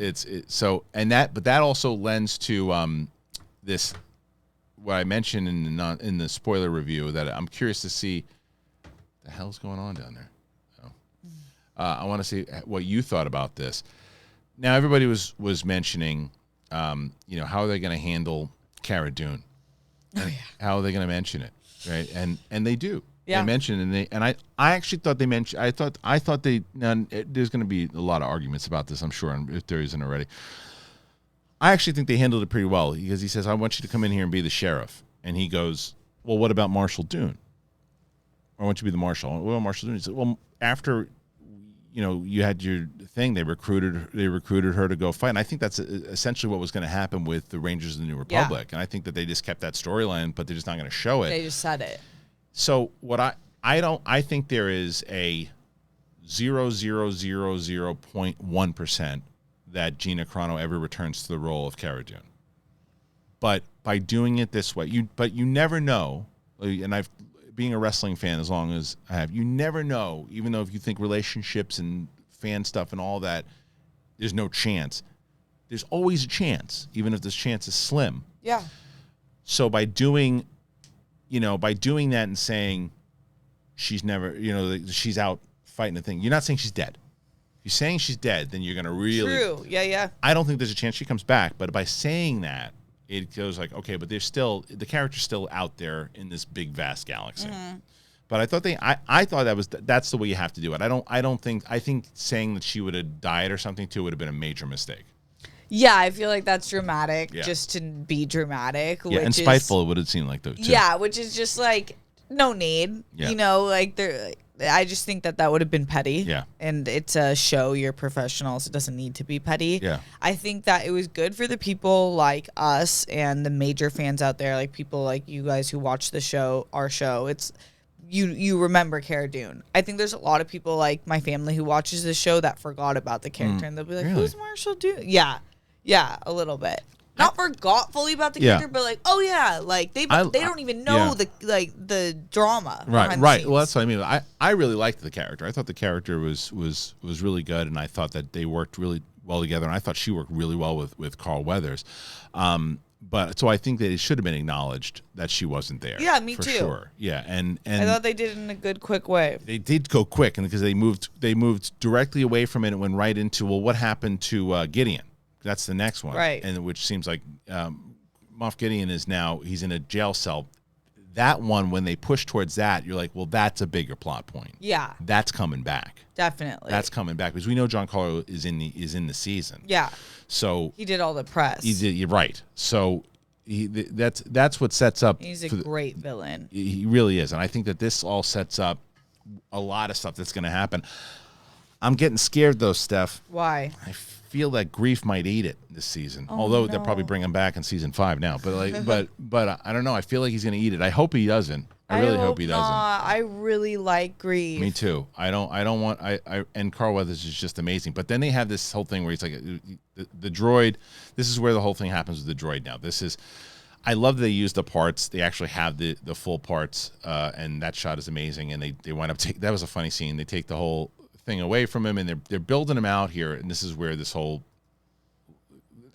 it's so but that also lends to this what I mentioned in the spoiler review that I'm curious to see the hell's going on down there. I want to see what you thought about this. Now everybody was mentioning how are they going to handle Cara Dune? How are they going to mention it? Right? And they do. Yeah. They mentioned and I actually thought they mentioned. I thought they. Now there's going to be a lot of arguments about this, I'm sure, if there isn't already. I actually think they handled it pretty well because he says, "I want you to come in here and be the sheriff," and he goes, "Well, what about Marshal Dune? I want you to be the marshal." Well, Marshal Dune. He said, "Well, after you had your thing, they recruited her to go fight." And I think that's essentially what was going to happen with the Rangers of the New Republic. Yeah. And I think that they just kept that storyline, but they're just not going to show it. They just said it. So what I think there is a 0.1% that Gina Carano ever returns to the role of Cara Dune. But by doing it this way, you never know, and I've being a wrestling fan as long as I have, you never know, even though if you think relationships and fan stuff and all that, there's no chance. There's always a chance, even if this chance is slim. Yeah. So by doing that and saying she's never, she's out fighting the thing, you're not saying she's dead. If you're saying she's dead, then you're going to really... True, yeah. I don't think there's a chance she comes back, but by saying that, it goes like, okay, but there's still, the character's still out there in this big, vast galaxy. Mm-hmm. But I thought that's the way you have to do it. I think saying that she would have died or something too would have been a major mistake. Yeah, I feel like that's dramatic just to be dramatic. Yeah, and spiteful it would have seemed like though too. Yeah, which is just like no need. Yeah. I just think that would have been petty. Yeah. And it's a show, you're professionals, it doesn't need to be petty. Yeah. I think that it was good for the people like us and the major fans out there, like people like you guys who watch the show, our show. It's you remember Cara Dune. I think there's a lot of people like my family who watches the show that forgot about the character and they'll be like, really? Who's Marshal Dune? Yeah. Yeah, a little bit. Not forgot fully about the character, but like, oh yeah, like they don't even know the drama. Right. Well, that's what I mean. I really liked the character. I thought the character was really good, and I thought that they worked really well together. And I thought she worked really well with Carl Weathers. But so I think that it should have been acknowledged that she wasn't there. Yeah, me for too. Sure. Yeah, and I thought they did it in a good, quick way. They did go quick, and because they moved directly away from it and went right into what happened to Gideon. That's the next one, right? And which seems like Moff Gideon he's in a jail cell. That one, when they push towards that, you're like, well, that's a bigger plot point. Yeah, that's coming back. Definitely, that's coming back because we know Giancarlo is in the season. Yeah, so he did all the press. You're right. So that's what sets up. He's a great villain. He really is, and I think that this all sets up a lot of stuff that's going to happen. I'm getting scared though, Steph. Why? I feel that Greef might eat it this season. Although they'll probably bring him back in season 5 now. But but I don't know. I feel like he's going to eat it. I hope he doesn't. I really hope he doesn't. I really like Greef. Me too. I don't want. And Carl Weathers is just amazing. But then they have this whole thing where he's like the droid. This is where the whole thing happens with the droid now. I love that they use the parts. They actually have the full parts, and that shot is amazing. And they wind up that was a funny scene. They take the whole thing away from him, and they're building him out here. And this is where this whole.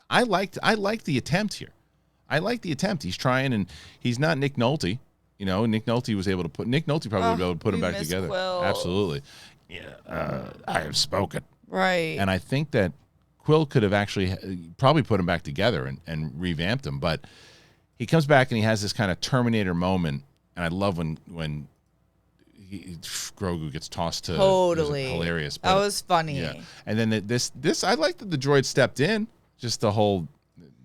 I liked the attempt here. I like the attempt. He's trying, and he's not Nick Nolte. Nick Nolte was able to put. Nick Nolte probably would be able to put him back together. Quill. Absolutely. Yeah, I have spoken. Right. And I think that Quill could have actually probably put him back together and revamped him, but he comes back and he has this kind of Terminator moment, and I love when Grogu gets tossed to. Totally hilarious. That was funny. Yeah. And then this I like that the droid stepped in. Just the whole.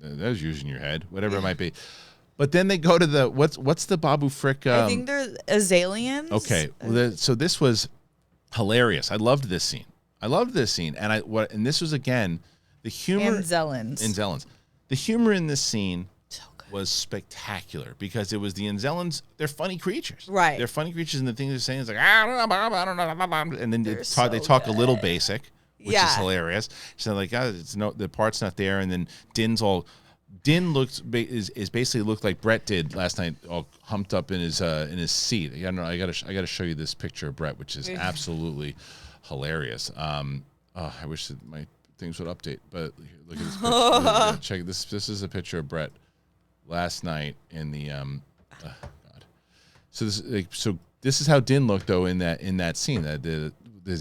That was using your head, whatever it might be. But then they go to the what's the Babu Frick? I think they're Azalians. Okay, so this was hilarious. I loved this scene. And this was again the humor. Anzellans. The humor in this scene was spectacular because it was the Anzellans. They're funny creatures, right? They're funny creatures, and the things they're saying is like I don't know, and then they talk a little basic, which is hilarious. So like, the part's not there, and then Din is basically looked like Brett did last night, all humped up in his seat. I don't know. I gotta show you this picture of Brett, which is absolutely hilarious. I wish that my things would update, but look at this picture. Check this. This is a picture of Brett last night in the God. So this is how Din looked though in that scene. That the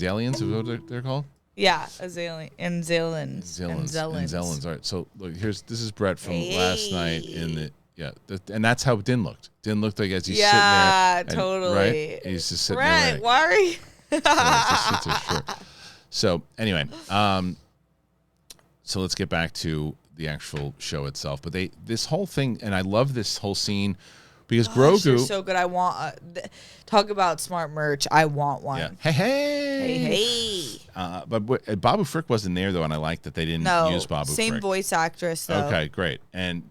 aliens, is what they're called. Yeah, Anzellans. All right. So look, this is Brett from last night in and that's how Din looked. Din looked like as he's sitting there. Yeah, totally. Right? He's just sitting there. Right. Why are you? So anyway, so let's get back to the actual show itself. But this whole thing, and I love this whole scene because Grogu is so good. I want talk about smart merch. I want one. Yeah. Hey. But Babu Frick wasn't there though, and I like that they didn't use Babu Frick. Same voice actress though. Okay, great. And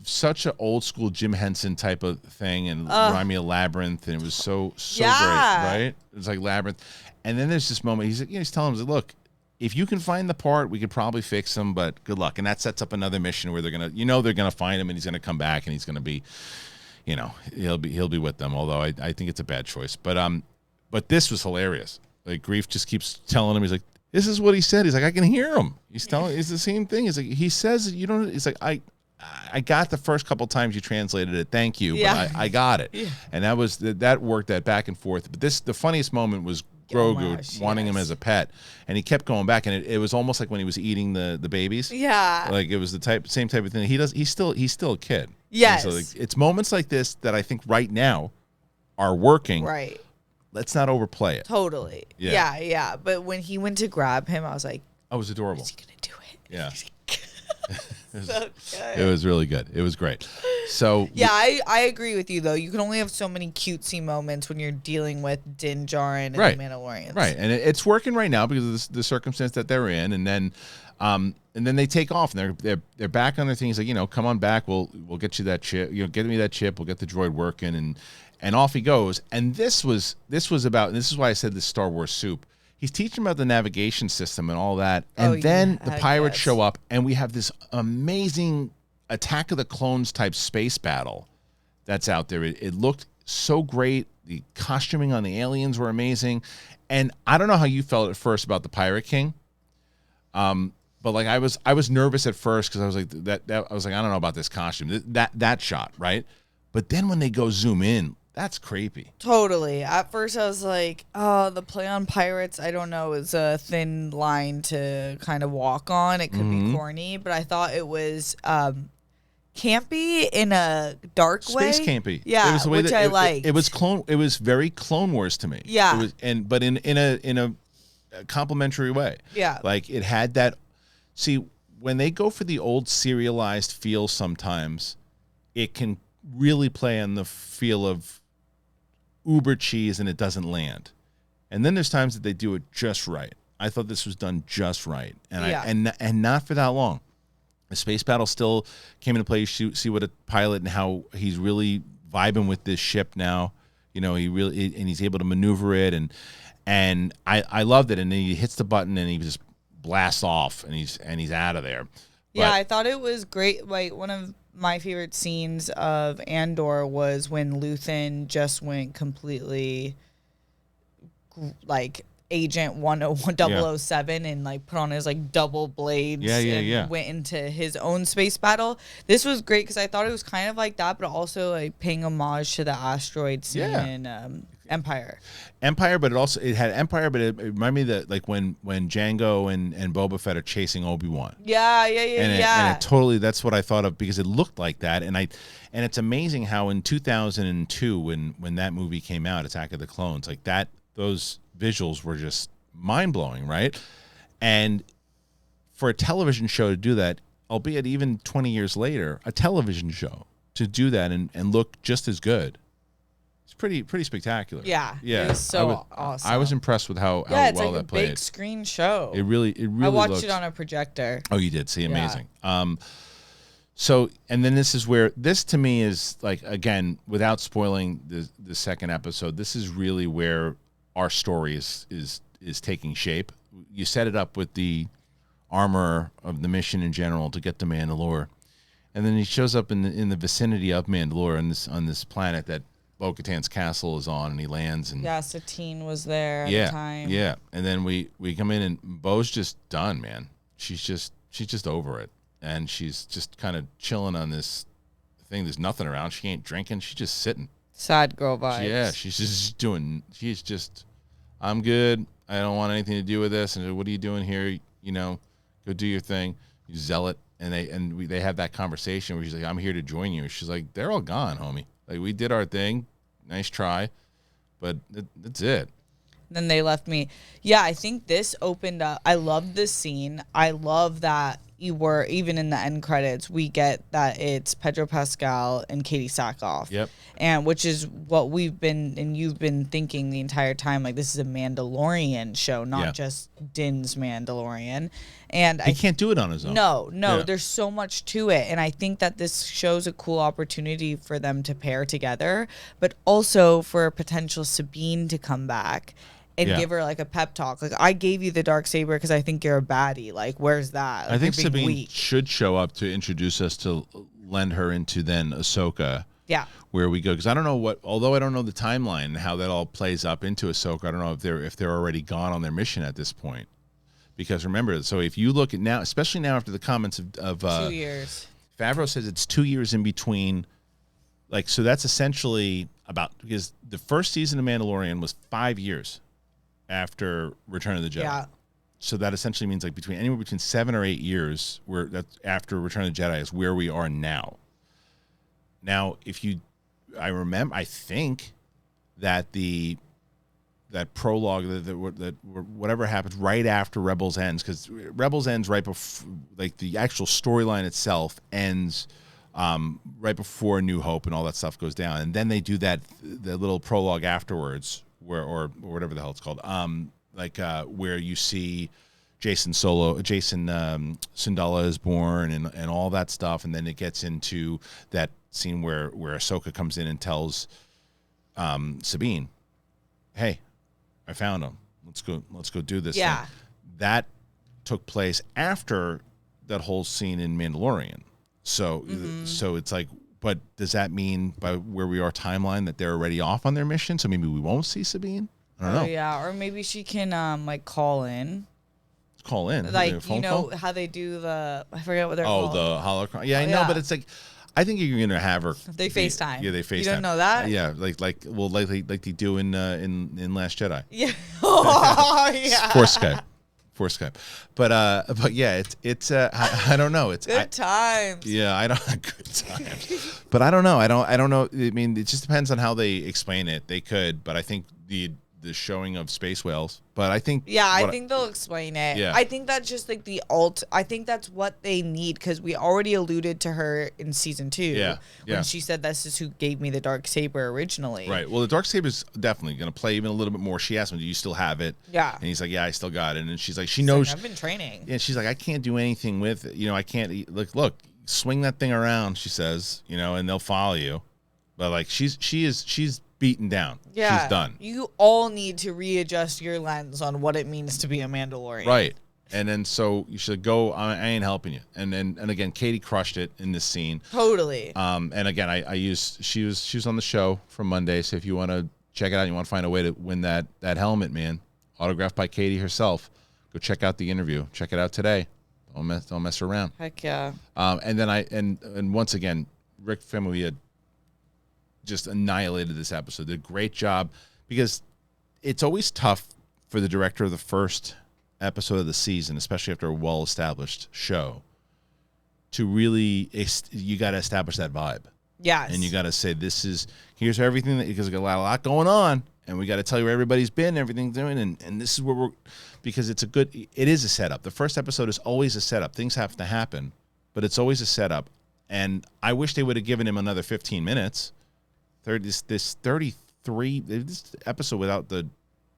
such an old school Jim Henson type of thing, and remind me of Labyrinth, and it was so great, right? It was like Labyrinth. And then there's this moment he's telling him, look, if you can find the part, we could probably fix him, but good luck. And that sets up another mission where they're gonna find him, and he's gonna come back, and he's gonna be, he'll be with them. Although I think it's a bad choice, but this was hilarious. Like Grief just keeps telling him, he's like, this is what he said. He's like, I can hear him. He's telling, it's the same thing. He's like, he says, you don't. He's like, I got the first couple times you translated it. Thank you, but I got it. Yeah. And that worked that back and forth. But the funniest moment was Grogu wanting him as a pet, and he kept going back, and it was almost like when he was eating the babies. Yeah, like it was the same type of thing. He's still a kid. Yes, so it's moments like this that I think right now are working. Right. Let's not overplay it. Totally. Yeah. But when he went to grab him, I was like, "Oh, it was adorable." Is he gonna do it? Yeah. So good. It was really good. It was great. So yeah, I agree with you though. You can only have so many cutesy moments when you're dealing with Din Djarin and the Mandalorians. Right, and it's working right now because of the circumstance that they're in, and then they take off and they're back on their things like come on back. We'll get you that chip. Get me that chip. We'll get the droid working, and off he goes. And this was about. And this is why I said this Star Wars soup. He's teaching about the navigation system and all that. And then the pirates show up, and we have this amazing Attack of the Clones type space battle that's out there. It looked so great. The costuming on the aliens were amazing. And I don't know how you felt at first about the Pirate King. But like I was nervous at first because I was like I was like, I don't know about this costume. That shot, right? But then when they go zoom in, that's creepy. Totally. At first I was like, oh, the play on pirates, I don't know, is a thin line to kind of walk on. It could be corny, but I thought it was campy in a dark way. Space campy. Yeah, it was the way which I liked. It was very Clone Wars to me. Yeah. But in a complimentary way. Yeah. Like it had that. See, when they go for the old serialized feel sometimes, it can really play on the feel of uber cheese and it doesn't land. And then there's times that they do it just right. I thought this was done just right. And not for that long. The space battle still came into play. You see what a pilot and how he's really vibing with this ship now. He's able to maneuver it and I loved it. And then he hits the button and he just blasts off and he's out of there. Yeah, I thought it was great. Like one of my favorite scenes of Andor was when Luthen just went completely like Agent 007 and like put on his like double blades and went into his own space battle. This was great because I thought it was kind of like that, but also like paying homage to the asteroid scene in Empire, but it had Empire, but it reminded me that like when Jango and Boba Fett are chasing Obi-Wan. Yeah. And it totally, that's what I thought of because it looked like that. And it's amazing how in 2002 when that movie came out, Attack of the Clones, like that, those visuals were just mind-blowing, right? And for a television show to do that, albeit even 20 years later, a television show to do that and look just as good. It's pretty spectacular. Yeah. Yeah. It was so awesome. I was impressed with how Yeah, it's well like a that played. big screen show. It really I watched looked, it on a projector. Oh, you did? See, amazing. So, and then this is where, this to me is like, again, without spoiling the second episode, this is really where our story is taking shape. You set it up with the armor of the mission in general to get to Mandalore, and then he shows up in the vicinity of Mandalore on this planet that Bo-Katan's castle is on, and he lands, and Yeah, Satine was there at the time. yeah, and then we come in, and Bo's just done, man. She's just over it, and she's just kind of chilling on this thing. There's nothing around. She ain't drinking. She's just sitting. Sad girl vibes. Yeah, she's just, I'm good. I don't want anything to do with this. And what are you doing here? You know, go do your thing. You zealot. And they have that conversation where she's like, I'm here to join you. She's like, they're all gone, homie. Like, we did our thing. Nice try. But that's it. Then they left me. Yeah, I think this opened up. I love this scene. I love that you were, even in the end credits, we get that it's Pedro Pascal and Katee Sackhoff. Yep. And which is what we've been, and you've been thinking the entire time, like, this is a Mandalorian show, not just Din's Mandalorian. And he can't do it on his own. No, Yeah. there's so much to it. And I think that this shows a cool opportunity for them to pair together, but also for potential Sabine to come back and give her like a pep talk. Like, I gave you the Darksaber because I think you're a baddie. Like, where's that? Like, I think you're being Sabine weak. should show up to introduce us, to lend her into then Ahsoka. Yeah. Where we go, because I don't know although I don't know the timeline and how that all plays up into Ahsoka, I don't know if they're already gone on their mission at this point. Because remember, so if you look at now, especially now after the comments of 2 years. Favreau says it's 2 years in between. Like, so that's essentially because the first season of Mandalorian was 5 years after Return of the Jedi. Yeah. So that essentially means like anywhere between 7 or 8 years where that's after Return of the Jedi is where we are now. Now, I think that that prologue, that whatever happens right after Rebels ends, because Rebels ends right before, like, the actual storyline itself ends right before New Hope and all that stuff goes down, and then they do the little prologue afterwards, or whatever the hell it's called, where you see Jason Sundala is born and all that stuff, and then it gets into that scene where Ahsoka comes in and tells Sabine, "Hey, I found him. Let's go do this." Yeah. thing. That took place after that whole scene in Mandalorian. So so it's like, but does that mean by where we are timeline that they're already off on their mission? So maybe we won't see Sabine? I don't know. Yeah, or maybe she can like call in. Call in. Like, you know how they do I forget what they're called. Oh, the holocron. Yeah, I know, but it's like, I think you're gonna have her. They FaceTime. Yeah, they FaceTime. You don't know that? Yeah, like they do in Last Jedi. Yeah. Oh, yeah. Force Skype. But yeah, it's I don't know. It's good times. Yeah, I don't good times. But I don't know. I don't know. I mean, it just depends on how they explain it. They could, but I think the showing of space whales. But I think I think they'll explain it. Yeah. I think that's just like I think that's what they need, because we already alluded to her in season 2. Yeah. When she said this is who gave me the Darksaber originally. Right. Well, the Darksaber is definitely going to play even a little bit more. She asked him, "Do you still have it?" Yeah. And he's like, "Yeah, I still got it." And she's like, she knows. Like, I've been training. Yeah. She's like, "I can't do anything with it. You know, I can't look, swing that thing around," she says, and they'll follow you. But like, she's beaten down. Yeah. She's done. You all need to readjust your lens on what it means to be a Mandalorian. Right. And then so you should go, I ain't helping you. And again, Katee crushed it in this scene. Totally. And again, she was on the show from Monday, so if you want to check it out, you want to find a way to win that helmet, man, autographed by Katee herself, go check out the interview. Check it out today. Don't mess around. Heck yeah. And then and once again, Rick Famuyiwa just annihilated this episode. Did a great job, because it's always tough for the director of the first episode of the season, especially after a well-established show, to really, you got to establish that vibe. Yes. And you got to say, here's everything, because we got a lot going on, and we got to tell you where everybody's been, everything's doing, and this is where because it is a setup. The first episode is always a setup. Things have to happen, but it's always a setup. And I wish they would have given him another 15 minutes. This 33 this episode without the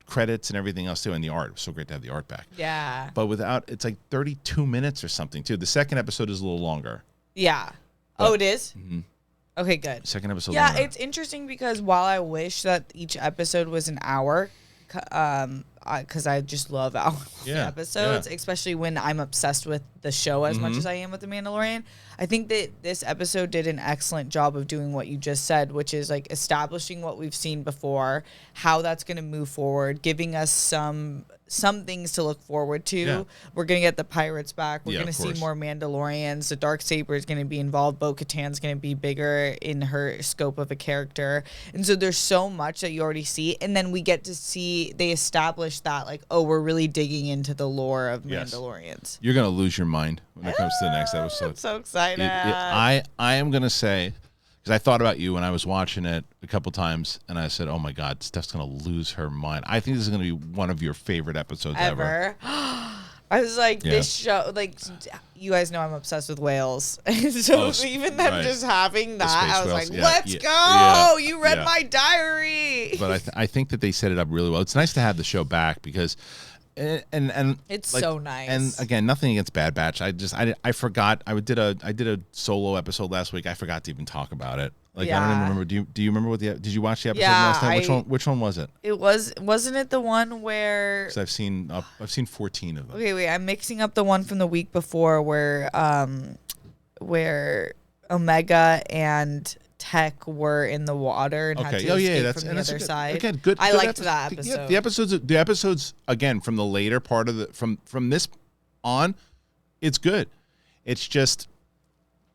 credits and everything else too, and the art. It was so great to have the art back. Yeah. But without, it's like 32 minutes or something too. The second episode is a little longer. Yeah. But, it is? Mm-hmm. Okay, good. Second episode. Yeah, longer. it's interesting because while I wish that each episode was an hour, because I just love hour episodes, especially when I'm obsessed with the show as much as I am with The Mandalorian. I think that this episode did an excellent job of doing what you just said, which is like establishing what we've seen before, how that's going to move forward, giving us some things to look forward to. Yeah. We're going to get the pirates back. We're going to see course. more Mandalorians. The Darksaber is going to be involved. Bo-Katan's going to be bigger in her scope of a character. And so there's so much that you already see. And then we get to see, they establish that like, oh, we're really digging into the lore of Mandalorians. You're going to lose your mind when it comes to the next episode. I'm so excited. I am going to say, because I thought about you when I was watching it a couple times, and I said, oh my God, Steph's going to lose her mind. I think this is going to be one of your favorite episodes ever. I was like, this show, like, you guys know I'm obsessed with whales. So even them just having that, I was whales. like, let's go. You read my diary. But I think that they set it up really well. It's nice to have the show back because... And it's like, so nice. And again, nothing against Bad Batch. I forgot. I did a solo episode last week. I forgot to even talk about it. Like I don't even remember. Do you remember did you watch the episode last time? Which one was it? It wasn't it the one where? Because I've seen 14 of them. Okay, wait. I'm mixing up the one from the week before where Omega and Tech were in the water and had to escape from the other side. Again, good. I liked that episode. Yeah, the episodes again from the later part of the from this on, it's good. It's just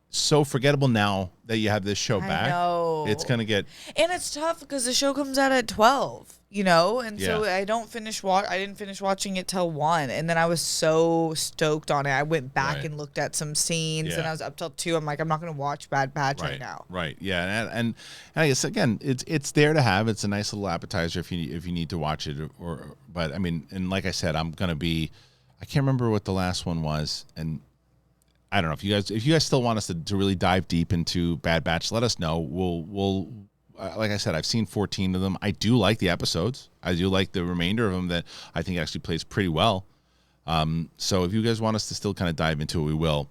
so forgettable now that you have this show back. I know. It's gonna get, and it's tough because the show comes out at 12. And so I didn't finish watching it till 1, and then I was so stoked on it. I went back and looked at some scenes, and I was up till 2. I'm like, I'm not gonna watch Bad Batch right now. Right. Yeah. And I guess again, it's there to have. It's a nice little appetizer if you need to watch it. But I mean, and like I said, I can't remember what the last one was, and I don't know if you guys still want us to really dive deep into Bad Batch. Let us know. We'll. Like I said, I've seen 14 of them. I do like the episodes. I do like the remainder of them that I think actually plays pretty well. So if you guys want us to still kind of dive into it, we will.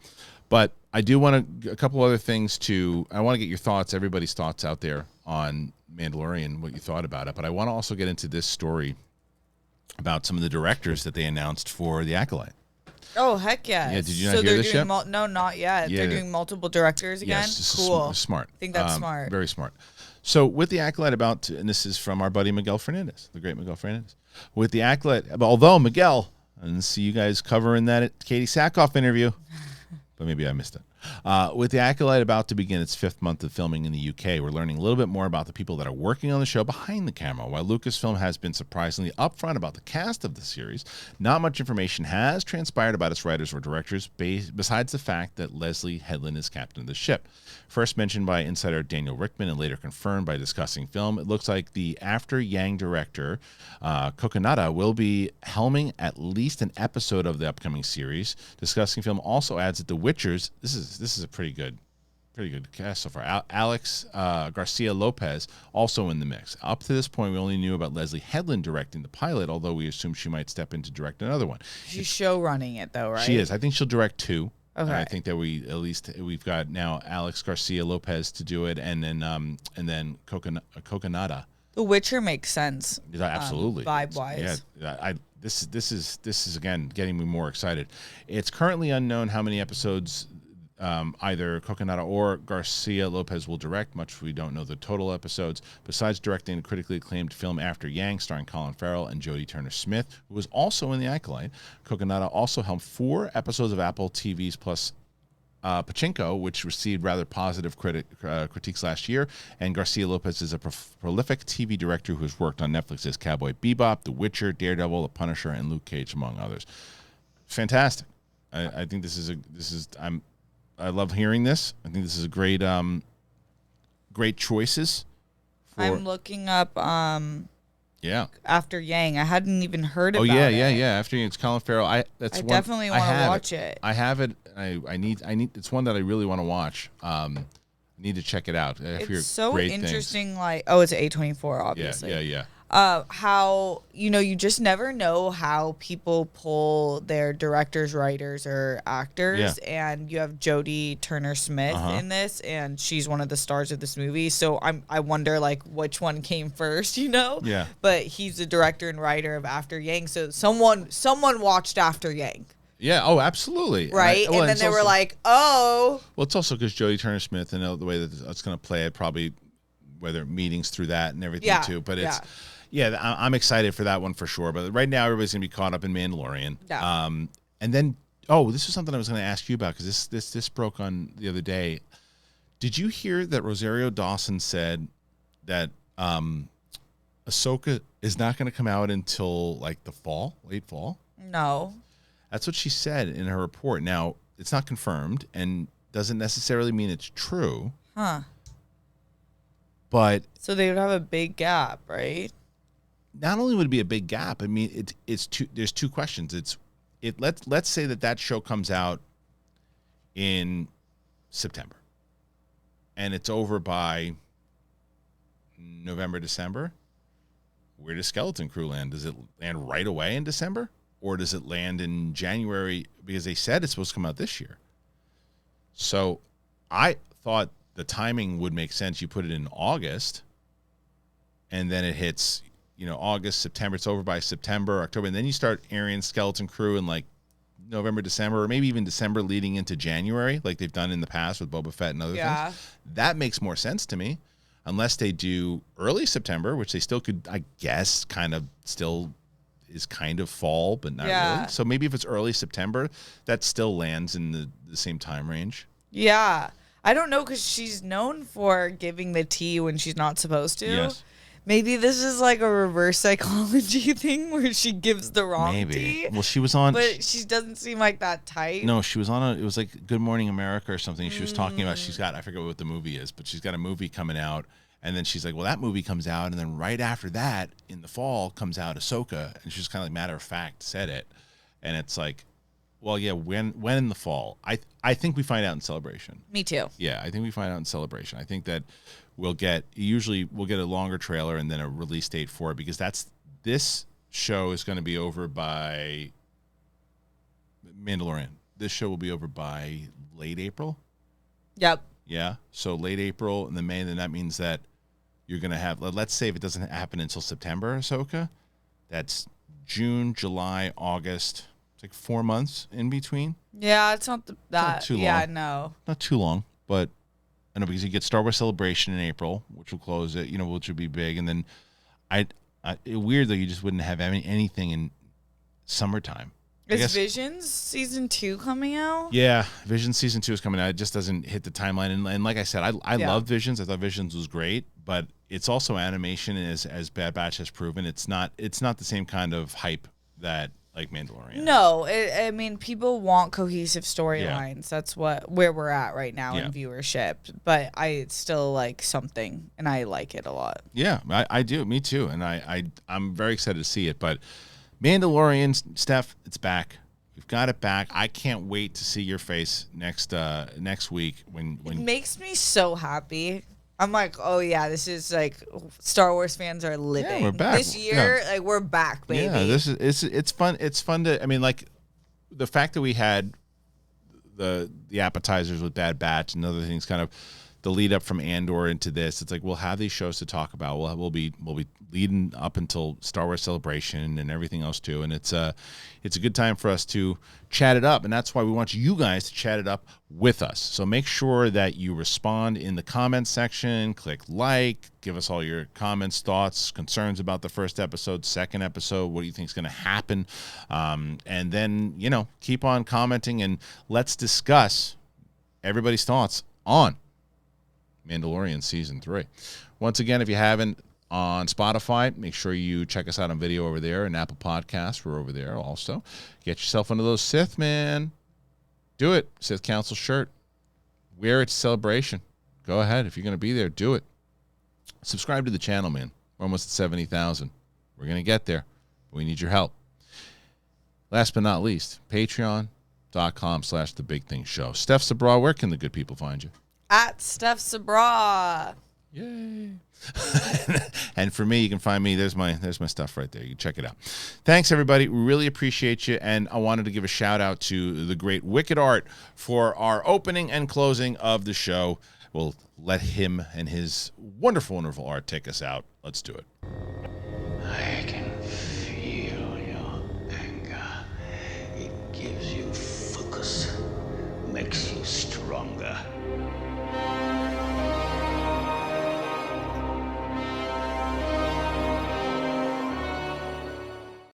But I do want a couple other things I want to get your thoughts, everybody's thoughts out there on Mandalorian, what you thought about it. But I want to also get into this story about some of the directors that they announced for The Acolyte. Oh, heck yes. Yeah, did you not hear this yet? No, not yet. Yeah, they're doing multiple directors again? Yes, cool. Smart. I think that's smart. Very smart. So with The Acolyte and this is from our buddy Miguel Fernandez, the great Miguel Fernandez. With The Acolyte, although Miguel, I didn't see you guys covering that Katee Sackhoff interview, but maybe I missed it. With The Acolyte about to begin its 5th month of filming in the UK, we're learning a little bit more about the people that are working on the show behind the camera. While Lucasfilm has been surprisingly upfront about the cast of the series, not much information has transpired about its writers or directors besides the fact that Leslie Headland is captain of the ship. First mentioned by insider Daniel Rickman and later confirmed by Discussing Film, it looks like the After Yang director, Kokonada, will be helming at least an episode of the upcoming series. Discussing Film also adds that The Witchers, this is a pretty good cast so far. Alex Garcia Lopez also in the mix. Up to this point, we only knew about Leslie Headland directing the pilot, although we assumed she might step in to direct another one. She's show running it though, right? She is. I think she'll direct 2. Okay. I think that we've got now Alex Garcia Lopez to do it, and then Kokonada. The Witcher makes sense. Absolutely, vibe wise. Yeah, this is again getting me more excited. It's currently unknown how many episodes either Kokonada or Garcia Lopez will direct. Much we don't know the total episodes. Besides directing the critically acclaimed film After Yang, starring Colin Farrell and Jodie Turner-Smith, who was also in The Acolyte, Kokonada also helmed 4 episodes of Apple TV's Plus Pachinko, which received rather positive critiques last year. And Garcia Lopez is a prolific TV director who has worked on Netflix's Cowboy Bebop, The Witcher, Daredevil, The Punisher, and Luke Cage, among others. Fantastic. I think I love hearing this. I think this is a great choices. I'm looking up Yeah. After Yang. I hadn't even heard about yeah, it. yeah. After Yang, it's Colin Farrell. I definitely want to watch it. I have it. I need. It's one that I really want to watch. Need to check it out. I hear It's so great interesting. things. Like, oh, it's A24, obviously. Yeah. How you just never know how people pull their directors, writers, or actors. Yeah. And you have Jodie Turner-Smith in this, and she's one of the stars of this movie. So I wonder like which one came first, Yeah. But he's the director and writer of After Yang, so someone watched After Yang. Yeah. Oh, absolutely. Right, and then they were like, "Oh." Well, it's also because Jodie Turner-Smith and the way that it's going to play it, probably whether meetings through that and everything too. But it's I'm excited for that one for sure. But right now, everybody's going to be caught up in Mandalorian. Yeah. And then this is something I was going to ask you about because this broke on the other day. Did you hear that Rosario Dawson said that Ahsoka is not going to come out until like the fall, late fall? No. That's what she said in her report. Now, it's not confirmed and doesn't necessarily mean it's true. Huh. But so they would have a big gap, right? Not only would it be a big gap, I mean, it's two. There's two questions. Let's say that show comes out in September, and it's over by November, December. Where does Skeleton Crew land? Does it land right away in December? Or does it land in January? Because they said it's supposed to come out this year. So I thought the timing would make sense. You put it in August, and then it hits, August, September. It's over by September, October. And then you start airing Skeleton Crew in like November, December, or maybe even December leading into January, like they've done in the past with Boba Fett and other things. That makes more sense to me. Unless they do early September, which they still could, I guess, kind of still is kind of fall, but not really. So maybe if it's early September, that still lands in the same time range. Yeah. I don't know because she's known for giving the tea when she's not supposed to. Yes. Maybe this is like a reverse psychology thing where she gives the wrong tea. Well, she was on... But she doesn't seem like that tight. No, she was on it was like Good Morning America or something. She was talking about, I forget what the movie is, but she's got a movie coming out. And then she's like, well, that movie comes out. And then right after that, in the fall, comes out Ahsoka. And she's kind of like matter of fact said it. And it's like, well, yeah, when in the fall? I think we find out in Celebration. Me too. Yeah, I think we find out in Celebration. I think that we'll get a longer trailer and then a release date for it because this show is going to be over by Mandalorian. This show will be over by late April. Yep. Yeah. So late April and then May, then that means that you're going to have, let's say if it doesn't happen until September, Ahsoka, that's June, July, August. It's like 4 months in between. Yeah, it's not Not too long. Yeah, no. Not too long, but I know because you get Star Wars Celebration in April, which will close it, which will be big. And then weird though, you just wouldn't have anything in summertime. Is Visions season 2 coming out? Yeah, Visions season 2 is coming out. It just doesn't hit the timeline. And like I said, I love Visions. I thought Visions was great, but it's also animation, as Bad Batch has proven. It's not the same kind of hype that like Mandalorian. No, I mean people want cohesive storylines. That's where we're at right now in viewership. But I still like something, and I like it a lot. Yeah, I do. Me too. And I'm very excited to see it. But Mandalorian, Steph, it's back. We've got it back. I can't wait to see your face next week when it makes me so happy. I'm like, oh yeah, this is like Star Wars fans are living. Yeah, we're back. This year. Like we're back, baby. Yeah, it's fun. It's fun to. I mean, like the fact that we had the appetizers with Bad Batch and other things, kind of the lead up from Andor into this. It's like we'll have these shows to talk about. We'll be leading up until Star Wars Celebration and everything else too. And it's a good time for us to chat it up, and that's why we want you guys to chat it up with us. So make sure that you respond in the comments section, click like, give us all your comments, thoughts, concerns about the first episode, second episode, what do you think is going to happen, and then keep on commenting and let's discuss everybody's thoughts on Mandalorian Season 3. Once again, if you haven't, on Spotify, make sure you check us out on video over there, and Apple Podcasts, we're over there also. Get yourself one of those Sith, man. Do it. Sith Council shirt. Wear it to Celebration. Go ahead. If you're going to be there, do it. Subscribe to the channel, man. We're almost at 70,000. We're going to get there. We need your help. Last but not least, patreon.com/thebigthingshow. Steph Sabraw, where can the good people find you? At Steph Sabraw. Yay. And for me, you can find me. There's my stuff right there. You can check it out. Thanks, everybody. We really appreciate you. And I wanted to give a shout out to the great Wicked Art for our opening and closing of the show. We'll let him and his wonderful, wonderful art take us out. Let's do it. I can feel your anger. It gives you focus, makes you stronger.